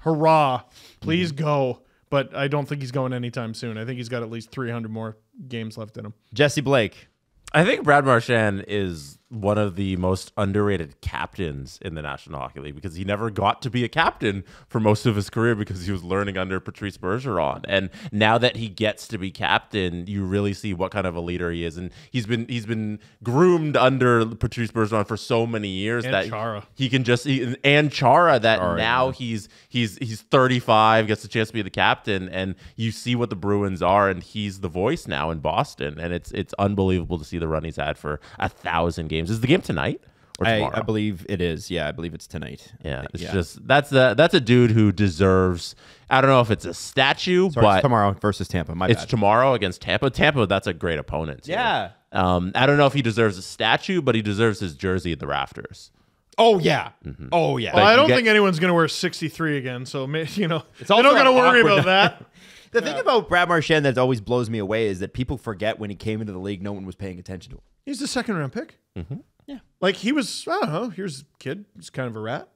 Hurrah. Please go. But I don't think he's going anytime soon. I think he's got at least 300 more games left in him. Jesse Blake. I think Brad Marchand is one of the most underrated captains in the National Hockey League, because he never got to be a captain for most of his career because he was learning under Patrice Bergeron. And now that he gets to be captain, you really see what kind of a leader he is. And he's been groomed under Patrice Bergeron for so many years and that Chara. He can just and Chara that now he's 35, gets the chance to be the captain, and you see what the Bruins are, and he's the voice now in Boston, and it's unbelievable to see the run he's had for 1,000 games. Is the game tonight or tomorrow? I believe it is. Yeah, I believe it's tonight. Yeah, it's just that's a dude who deserves. I don't know if it's a statue, but it's tomorrow versus Tampa. It's tomorrow against Tampa. Tampa, that's a great opponent too. Yeah. I don't know if he deserves a statue, but he deserves his jersey at the rafters. Oh yeah. Mm-hmm. Oh yeah. Well, I don't think anyone's going to wear 63 again, so it's they don't got to worry about that. The thing about Brad Marchand that always blows me away is that people forget when he came into the league, no one was paying attention to him. He's the 2nd-round pick. Mm-hmm. Yeah. Like, he was, I don't know, here's a kid. He's kind of a rat.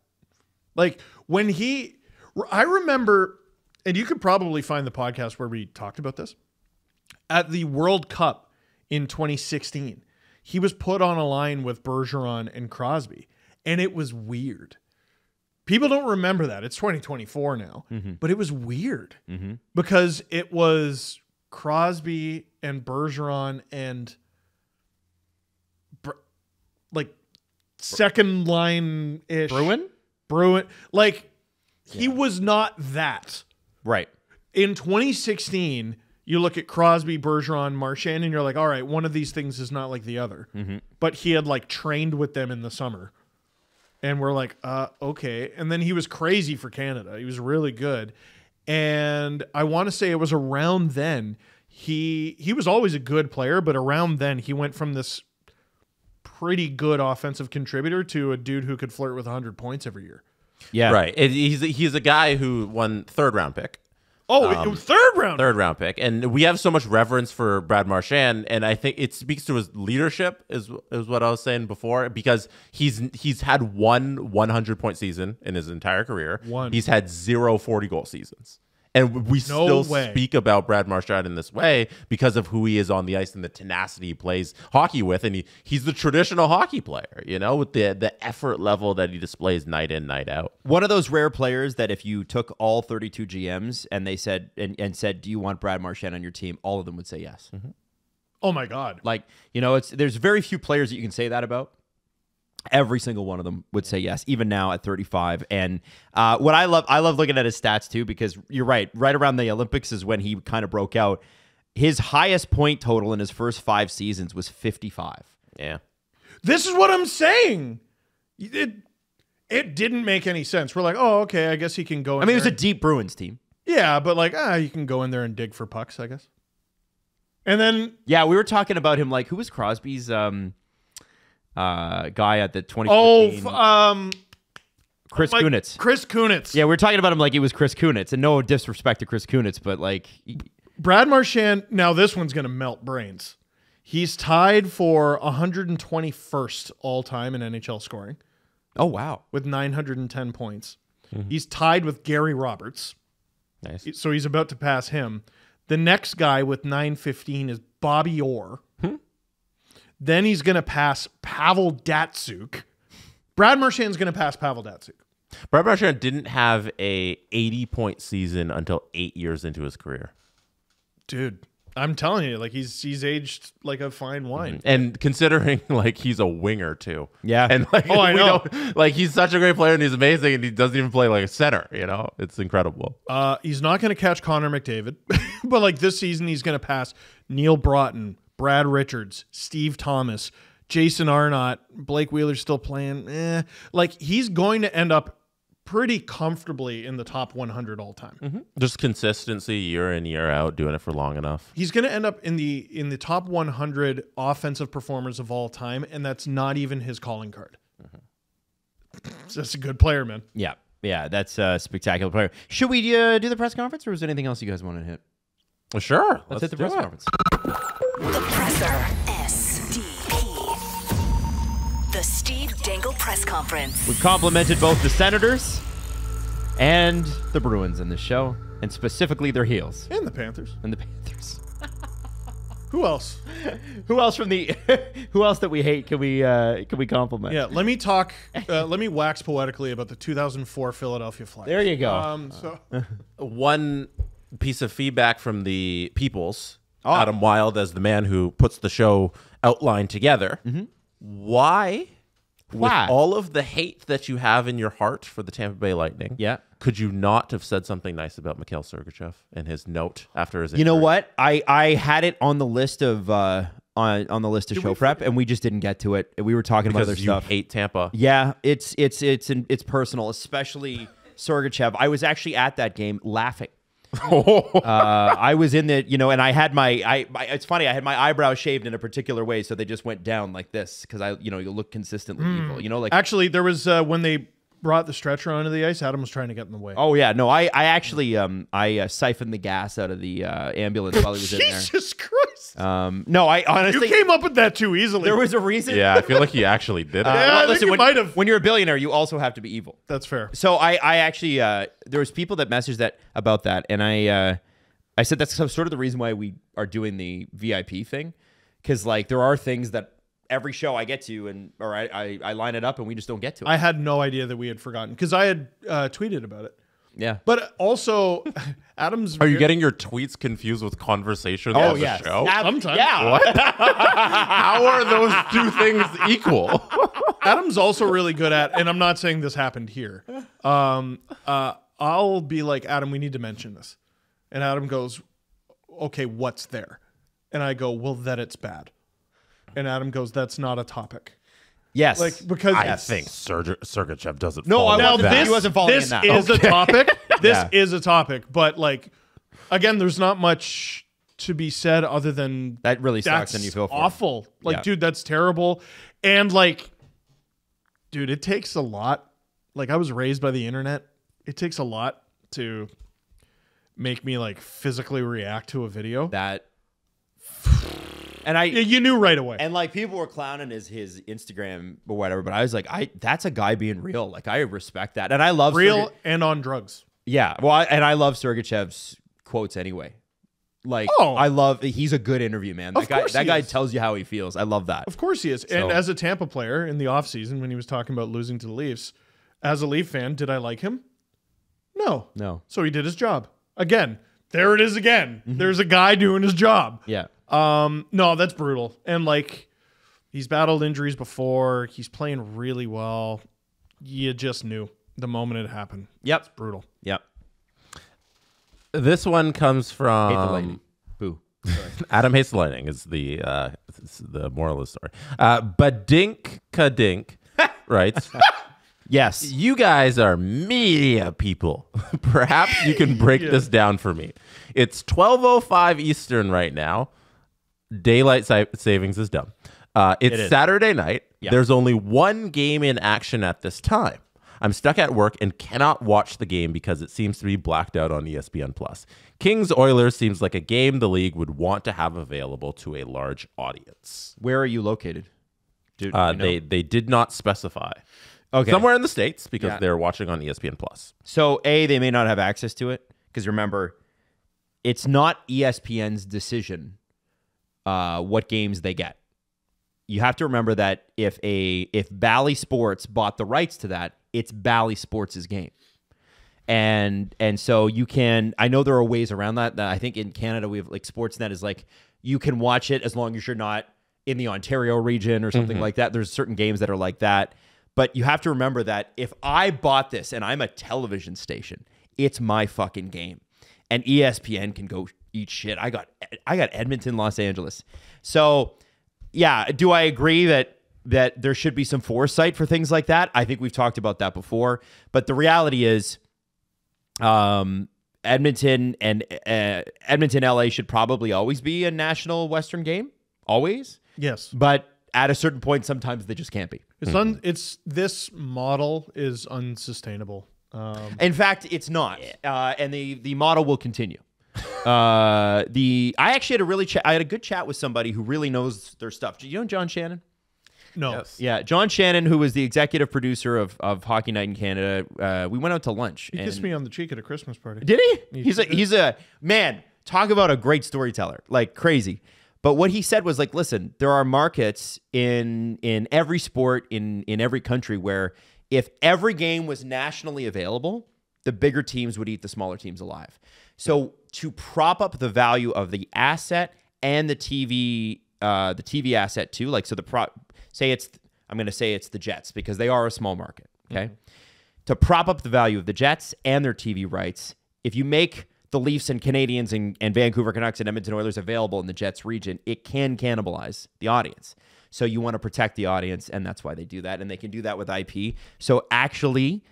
Like, when I remember, and you could probably find the podcast where we talked about this, at the World Cup in 2016, he was put on a line with Bergeron and Crosby, and it was weird. People don't remember that. It's 2024 now. Mm-hmm. But it was weird because it was Crosby and Bergeron and like second line-ish. Bruin. Like, he was not that. Right. In 2016, you look at Crosby, Bergeron, Marchand, and you're like, all right, one of these things is not like the other. Mm-hmm. But he had like trained with them in the summer. And we're like, okay. And then he was crazy for Canada. He was really good. And I want to say it was around then he was always a good player, but around then he went from this pretty good offensive contributor to a dude who could flirt with 100 points every year. Yeah. Right. He's a guy who won 3rd round pick. Oh, it was 3rd round. 3rd round pick. And we have so much reverence for Brad Marchand, and I think it speaks to his leadership is what I was saying before, because he's had one 100-point season in his entire career. He's had 0 40-goal seasons. And we still speak about Brad Marchand in this way because of who he is on the ice and the tenacity he plays hockey with. And he's the traditional hockey player, you know, with the effort level that he displays night in, night out. One of those rare players that if you took all 32 GMs and they said, and said, do you want Brad Marchand on your team? All of them would say yes. Mm-hmm. Oh my God. Like, you know, there's very few players that you can say that about. Every single one of them would say yes, even now at 35. And what I love looking at his stats too, because you're right. Right around the Olympics is when he kind of broke out. His highest point total in his first 5 seasons was 55. Yeah. This is what I'm saying. It didn't make any sense. We're like, oh, okay, I guess he can go in I mean, it there. was a deep Bruins team. Yeah, but like, you can go in there and dig for pucks, I guess. And then... Yeah, we were talking about him, like, who was Crosby's... guy at the 2014. Chris Kunitz. Chris Kunitz. Yeah, we were talking about him like he was Chris Kunitz, and no disrespect to Chris Kunitz, but like Brad Marchand. Now this one's gonna melt brains. He's tied for 121st all time in NHL scoring. Oh wow, with 910 points. Mm-hmm. He's tied with Gary Roberts. Nice. So he's about to pass him. The next guy with 915 is Bobby Orr. Then he's going to pass Pavel Datsyuk. Brad Marchand's going to pass Pavel Datsyuk. Brad Marchand didn't have a 80-point season until 8 years into his career. Dude, I'm telling you, like he's aged like a fine wine. And considering like he's a winger too. Yeah. And like I know. Like he's such a great player and he's amazing and he doesn't even play like a center, you know? It's incredible. He's not going to catch Connor McDavid, but like this season he's going to pass Neil Broughton, Brad Richards, Steve Thomas, Jason Arnott, Blake Wheeler's still playing. Like he's going to end up pretty comfortably in the top 100 all time. Mm-hmm. Just consistency year in, year out, doing it for long enough. He's going to end up in the top 100 offensive performers of all time, and that's not even his calling card. So that's a good player, man. Yeah, that's a spectacular player. Should we do the press conference, or was there anything else you guys want to hit? Well, sure. Let's hit the press conference. The Presser. SDP. The Steve Dangle Press Conference. We've complimented both the Senators and the Bruins in this show, and specifically their heels. And the Panthers. And the Panthers. Who else? Who else from the? Who else that we hate can we compliment? Yeah, let me talk. Let me wax poetically about the 2004 Philadelphia Flyers. There you go. One piece of feedback from the Peoples, Adam Wilde, as the man who puts the show outline together. Mm-hmm. Why, with all of the hate that you have in your heart for the Tampa Bay Lightning, could you not have said something nice about Mikhail Sergachev and his note after his injury? You know what? I had it on the list of on the list of show prep, and we just didn't get to it. We were talking about other stuff. Hate Tampa. Yeah, it's personal, especially Sergachev. I was actually at that game laughing. I was in the, and I had it's funny, I had my eyebrows shaved in a particular way, so they just went down like this because you look consistently evil. Like actually there was when they brought the stretcher onto the ice, Adam was trying to get in the way. Oh yeah, no, I actually I siphoned the gas out of the ambulance while he was in there. Jesus Christ. No, I honestly, you came up with that too easily. There was a reason. Yeah, I feel like he actually did it. I think you might have. When you're a billionaire, you also have to be evil. That's fair. So I actually there was people that messaged that about that, and I said that's sort of the reason why we are doing the VIP thing, because like there are things that every show I get to or I line it up and we just don't get to it. I had no idea that we had forgotten because I had tweeted about it. Yeah. But also, Adam's... Are you getting your tweets confused with conversations on the show? Sometimes. Yeah. What? How are those two things equal? Adam's also really good at, and I'm not saying this happened here. I'll be like, Adam, we need to mention this. And Adam goes, okay, what's there? And I go, well, that it's bad. And Adam goes, that's not a topic. Yes. Like, because I think Sergachev doesn't No, fall I into wasn't, that. he wasn't falling in this that. is a topic This is a topic, but like, again, there's not much to be said other than that really sucks and you feel for awful. Like, dude, that's terrible. And like, dude, it takes a lot. Like, I was raised by the internet. It takes a lot to make me like physically react to a video. You knew right away. And like people were clowning his Instagram or whatever, but I was like, that's a guy being real. Like I respect that, and I love real and on drugs. Yeah, well, I love Sergachev's quotes anyway. Like he's a good interview man. That guy tells you how he feels. I love that. Of course he is. And as a Tampa player in the offseason when he was talking about losing to the Leafs, as a Leaf fan, did I like him? No. So he did his job. Again, there it is again. Mm-hmm. There's a guy doing his job. Yeah. No, that's brutal. And like, he's battled injuries before. He's playing really well. You just knew the moment it happened. Yep. It's brutal. Yep. This one comes from Hate the lightning. Boo. Adam hates the lightning is the moral of the story. But Dink Kadink writes, yes, you guys are media people. Perhaps you can break this down for me. It's 12:05 Eastern right now. Daylight savings is dumb. It's Saturday night. Yeah. There's only one game in action at this time. I'm stuck at work and cannot watch the game because it seems to be blacked out on ESPN+. Kings Oilers seems like a game the league would want to have available to a large audience. Where are you located? They did not specify. Okay. Somewhere in the States because they're watching on ESPN+. So they may not have access to it because remember, it's not ESPN's decision what games they get. You have to remember that if Bally Sports bought the rights to that, it's Bally Sports' game. And so you can, I know there are ways around that. I think in Canada we have like Sportsnet is like you can watch it as long as you're not in the Ontario region or something like that. There's certain games that are like that. But you have to remember that if I bought this and I'm a television station, it's my fucking game. And ESPN can go eat shit. I got Edmonton, Los Angeles. So, yeah, do I agree that there should be some foresight for things like that? I think we've talked about that before. But the reality is Edmonton, LA should probably always be a national Western game. Always. Yes. But at a certain point, sometimes they just can't be. It's this model is unsustainable. In fact, it's not, and the model will continue. I actually had a good chat with somebody who really knows their stuff. Do you know John Shannon? No. Yes. Yeah, John Shannon, who was the executive producer of Hockey Night in Canada. We went out to lunch. He kissed me on the cheek at a Christmas party. Did he? He's a man. Talk about a great storyteller, like crazy. But what he said was like, listen, there are markets in every sport in every country where if every game was nationally available, the bigger teams would eat the smaller teams alive. So to prop up the value of the asset and the TV asset too, like so I'm going to say it's the Jets because they are a small market. Okay, to prop up the value of the Jets and their TV rights, if you make the Leafs and Canadians and Vancouver Canucks and Edmonton Oilers available in the Jets region, it can cannibalize the audience. So you want to protect the audience, and that's why they do that, and they can do that with IP. So actually,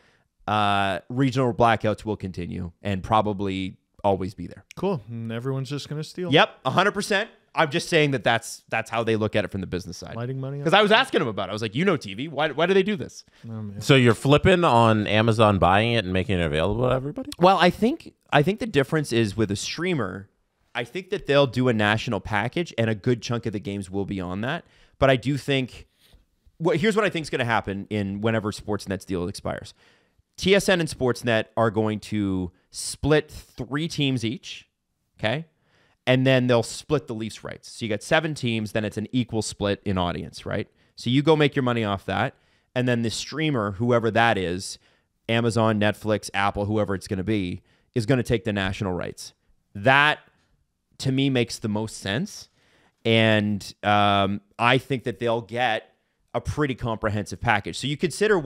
regional blackouts will continue and probably always be there. Cool. And everyone's just going to steal. Yep, 100%. I'm just saying that's how they look at it from the business side. Lighting money. Because I was asking him about it. I was like, TV. Why do they do this? Oh, man. So you're flipping on Amazon buying it and making it available to everybody? Well, I think the difference is with a streamer, I think that they'll do a national package and a good chunk of the games will be on that. But I do think, here's what I think is going to happen whenever Sportsnet's deal expires. TSN and Sportsnet are going to split 3 teams each, okay? And then they'll split the Leafs rights. So you got 7 teams, then it's an equal split in audience, right? So you go make your money off that. And then the streamer, whoever that is, Amazon, Netflix, Apple, whoever it's going to be, is going to take the national rights. That, to me, makes the most sense. And I think that they'll get a pretty comprehensive package. So you consider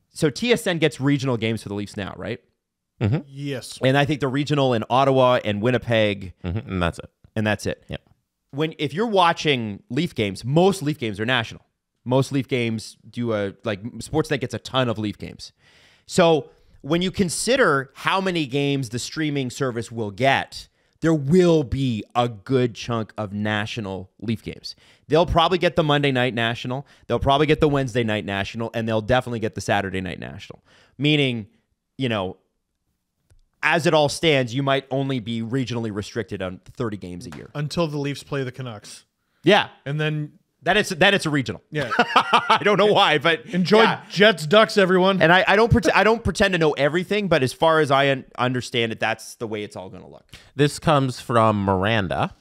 so TSN gets regional games for the Leafs now, right? Mm-hmm. Yes. And I think the regional in Ottawa and Winnipeg. Mm-hmm. And that's it. And that's it. Yeah. If you're watching Leaf games, most Leaf games are national. Most Leaf games Sportsnet gets a ton of Leaf games. So when you consider how many games the streaming service will get, there will be a good chunk of national Leaf games. They'll probably get the Monday Night National. They'll probably get the Wednesday Night National, and they'll definitely get the Saturday Night National. Meaning, you know, as it all stands, you might only be regionally restricted on 30 games a year. Until the Leafs play the Canucks. Yeah. And then... That it's a regional. Yeah. I don't know why, but... Enjoy Jets, Ducks, everyone. And I don't pretend to know everything, but as far as I understand it, that's the way it's all going to look. This comes from Miranda.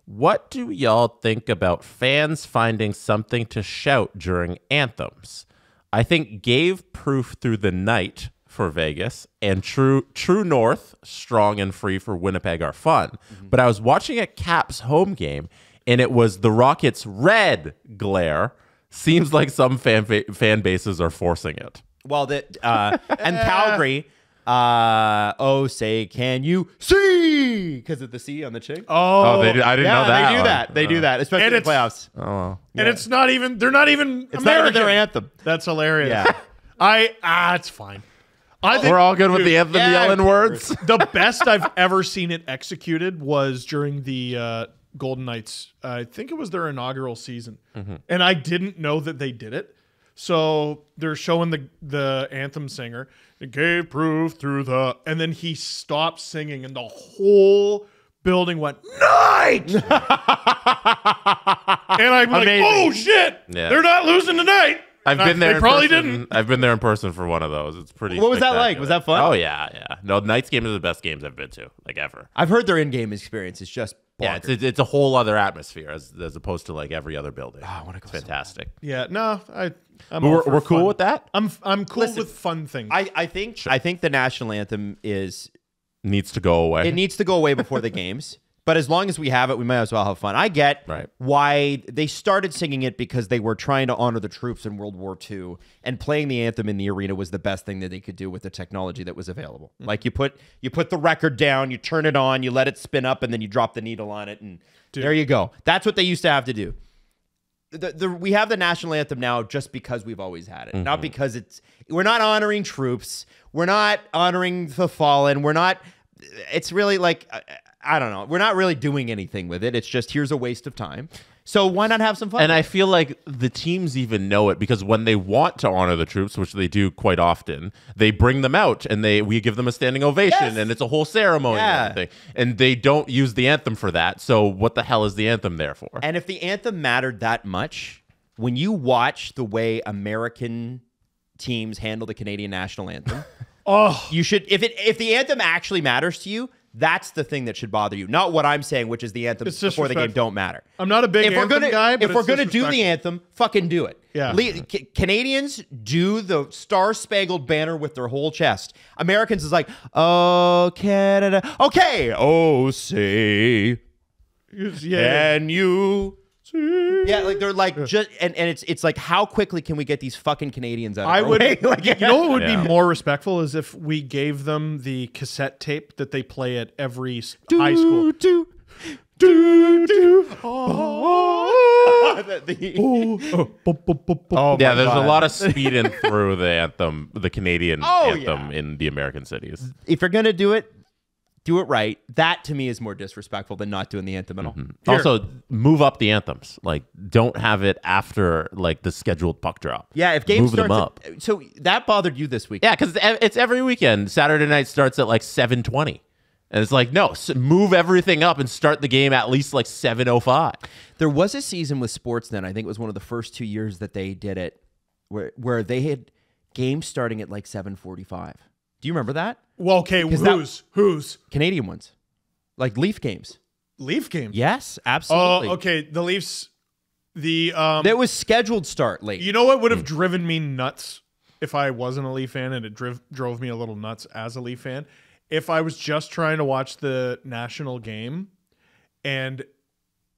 What do y'all think about fans finding something to shout during anthems? I think gave proof through the night for Vegas and True North, strong and free for Winnipeg are fun. But I was watching a Caps home game and it was the Rockets' red glare. Seems like some fan bases are forcing it. Well, and Calgary, oh, say, can you see? Because of the C on the chick. Oh, they do. I didn't know that. They do that. They do that, especially in the playoffs. Oh, well. And it's not even, they're not even It's American. not even their anthem. That's hilarious. Yeah. It's fine. I think We're all good with the anthem yelling words. the best I've ever seen it executed was during the Golden Knights. I think it was their inaugural season. And I didn't know that they did it. So they're showing the anthem singer. It gave proof through the... And then he stopped singing and the whole building went, night! And I'm like, Amazing. oh shit! Yeah. They're not losing tonight! I've been there. They in probably person. didn't. I've been there in person for one of those. It's pretty. What was that like? Was that fun? Oh yeah. No, Knights games are the best games I've been to, like ever. I've heard their in-game experience is just bonkers. Yeah, it's a whole other atmosphere as opposed to like every other building. I want to go. It's fantastic. Yeah, no, I'm But all for we're cool fun. with that. I'm cool Listen, with fun things. I think the national anthem Needs to go away. it needs to go away before the games. But as long as we have it, we might as well have fun. I get why they started singing it because they were trying to honor the troops in World War II, and playing the anthem in the arena was the best thing that they could do with the technology that was available. Like you put the record down, you turn it on, you let it spin up, and then you drop the needle on it, and there you go. That's what they used to have to do. We have the national anthem now just because we've always had it, not because we're not honoring troops, we're not honoring the fallen, it's really like, I don't know, we're not really doing anything with it. It's just, here's a waste of time. So why not have some fun? And I feel like the teams even know it because when they want to honor the troops, which they do quite often, they bring them out and we give them a standing ovation and it's a whole ceremony and everything. And they don't use the anthem for that. So what the hell is the anthem there for? And if the anthem mattered that much, when you watch the way American teams handle the Canadian national anthem, you should, if the anthem actually matters to you, that's the thing that should bother you, not what I'm saying, which is the anthem before the game don't matter. I'm not a big anthem guy, but if we're gonna do the anthem, fucking do it. Yeah. Canadians do the Star Spangled Banner with their whole chest. Americans is like, oh Canada, okay, oh say, can you? Yeah, like they're like just and it's like, how quickly can we get these fucking Canadians out of our way? Like, you know what would be more respectful is if we gave them the cassette tape that they play at every high school. Yeah, there's a lot of speeding through the anthem, the Canadian anthem in the American cities. If you're gonna do it right. That to me is more disrespectful than not doing the anthem at all. Also, move up the anthems. Like, don't have it after like the scheduled puck drop. Yeah, if games move them up. So that bothered you this week? Yeah, because it's every weekend. Saturday night starts at like 7:20, and it's like, no, move everything up and start the game at least like 7:05. There was a season with Sportsnet. I think it was one of the first 2 years that they did it, where they had games starting at like 7:45. Do you remember that? Well, okay, who's Canadian ones, like Leaf games? Leaf games? Yes, absolutely. Oh, okay. The Leafs. It was scheduled start late. You know what would have driven me nuts if I wasn't a Leaf fan, and it drove me a little nuts as a Leaf fan? If I was just trying to watch the national game, and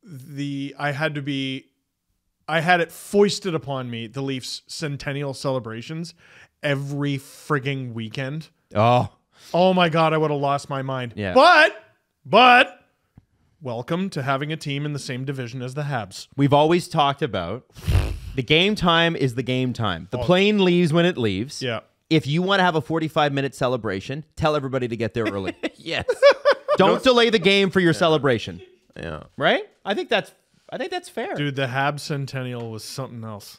I had it foisted upon me, the Leafs centennial celebrations every frigging weekend. Oh my God, I would have lost my mind. Yeah. But welcome to having a team in the same division as the Habs. We've always talked about the game time is the game time. The plane leaves when it leaves. Yeah. if you want to have a 45-minute celebration, tell everybody to get there early. Yes. Don't delay the game for your celebration. Yeah. Right? I think that's fair. Dude, the Habs Centennial was something else.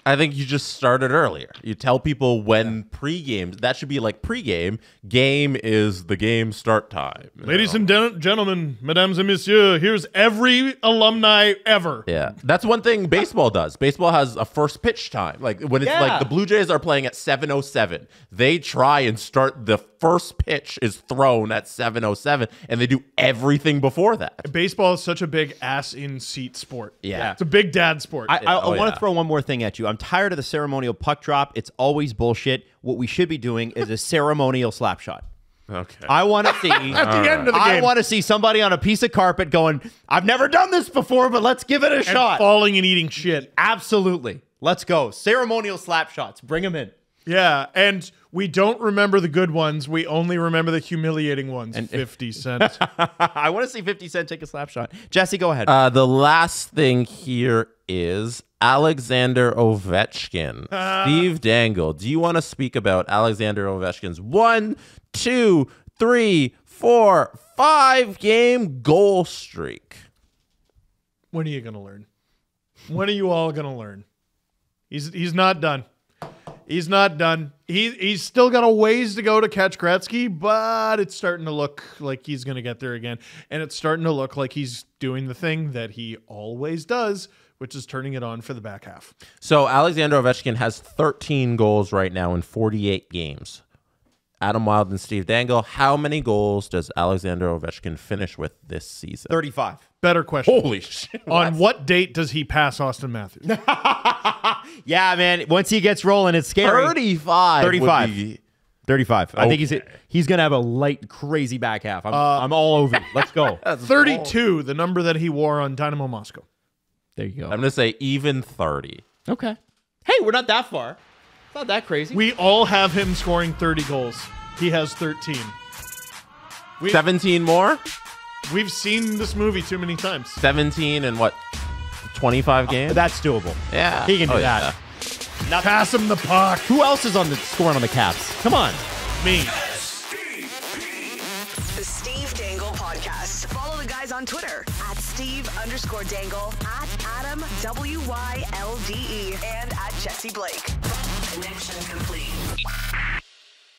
I think you just started earlier. You tell people when pregame. That should be like pregame. Game is the game start time. Ladies and gentlemen, mesdames and messieurs, here's every alumni ever. Yeah, that's one thing baseball does. Baseball has a first pitch time. Like when it's like the Blue Jays are playing at 7:07, they try and start the first pitch is thrown at 7:07, and they do everything before that. Baseball is such a big ass in seat sport. Yeah. It's a big dad sport. I want to throw one more thing at you. I'm tired of the ceremonial puck drop. It's always bullshit. What we should be doing is a ceremonial slap shot. Okay. I want to see At the end of the game. I want to see somebody on a piece of carpet going, I've never done this before, but let's give it a shot. Falling and eating shit. Absolutely. Let's go. Ceremonial slap shots. Bring them in. Yeah, and we don't remember the good ones. We only remember the humiliating ones. And 50 Cent. I want to see 50 Cent take a slap shot. Jesse, go ahead. The last thing here is Alexander Ovechkin. Steve Dangle, do you want to speak about Alexander Ovechkin's 1, 2, 3, 4, 5 game goal streak? When are you going to learn? When are you all going to learn? He's not done. He's not done. He's still got a ways to go to catch Gretzky, but it's starting to look like he's going to get there again. And it's starting to look like he's doing the thing that he always does, which is turning it on for the back half. So Alexander Ovechkin has 13 goals right now in 48 games. Adam Wild and Steve Dangle, how many goals does Alexander Ovechkin finish with this season? 35. Better question. Holy shit. On what date does he pass Austin Matthews? Yeah, man. Once he gets rolling, it's scary. 35. 35. 35. I think he's going to have a light, crazy back half. I'm all over it. Let's go. 32, the number that he wore on Dynamo Moscow. There you go. I'm going to say even 30. Okay. Hey, we're not that far. It's not that crazy. We all have him scoring 30 goals. He has 13. 17 more? We've seen this movie too many times. 17 and what? 25 games? That's doable. Yeah. He can do that. Yeah. Pass him the puck. Who else is on the scoring on the Caps? Come on. Me. The Steve Dangle Podcast. Follow the guys on Twitter at Steve_Dangle, at Adam WYLDE, and at Jesse Blake. Connection complete.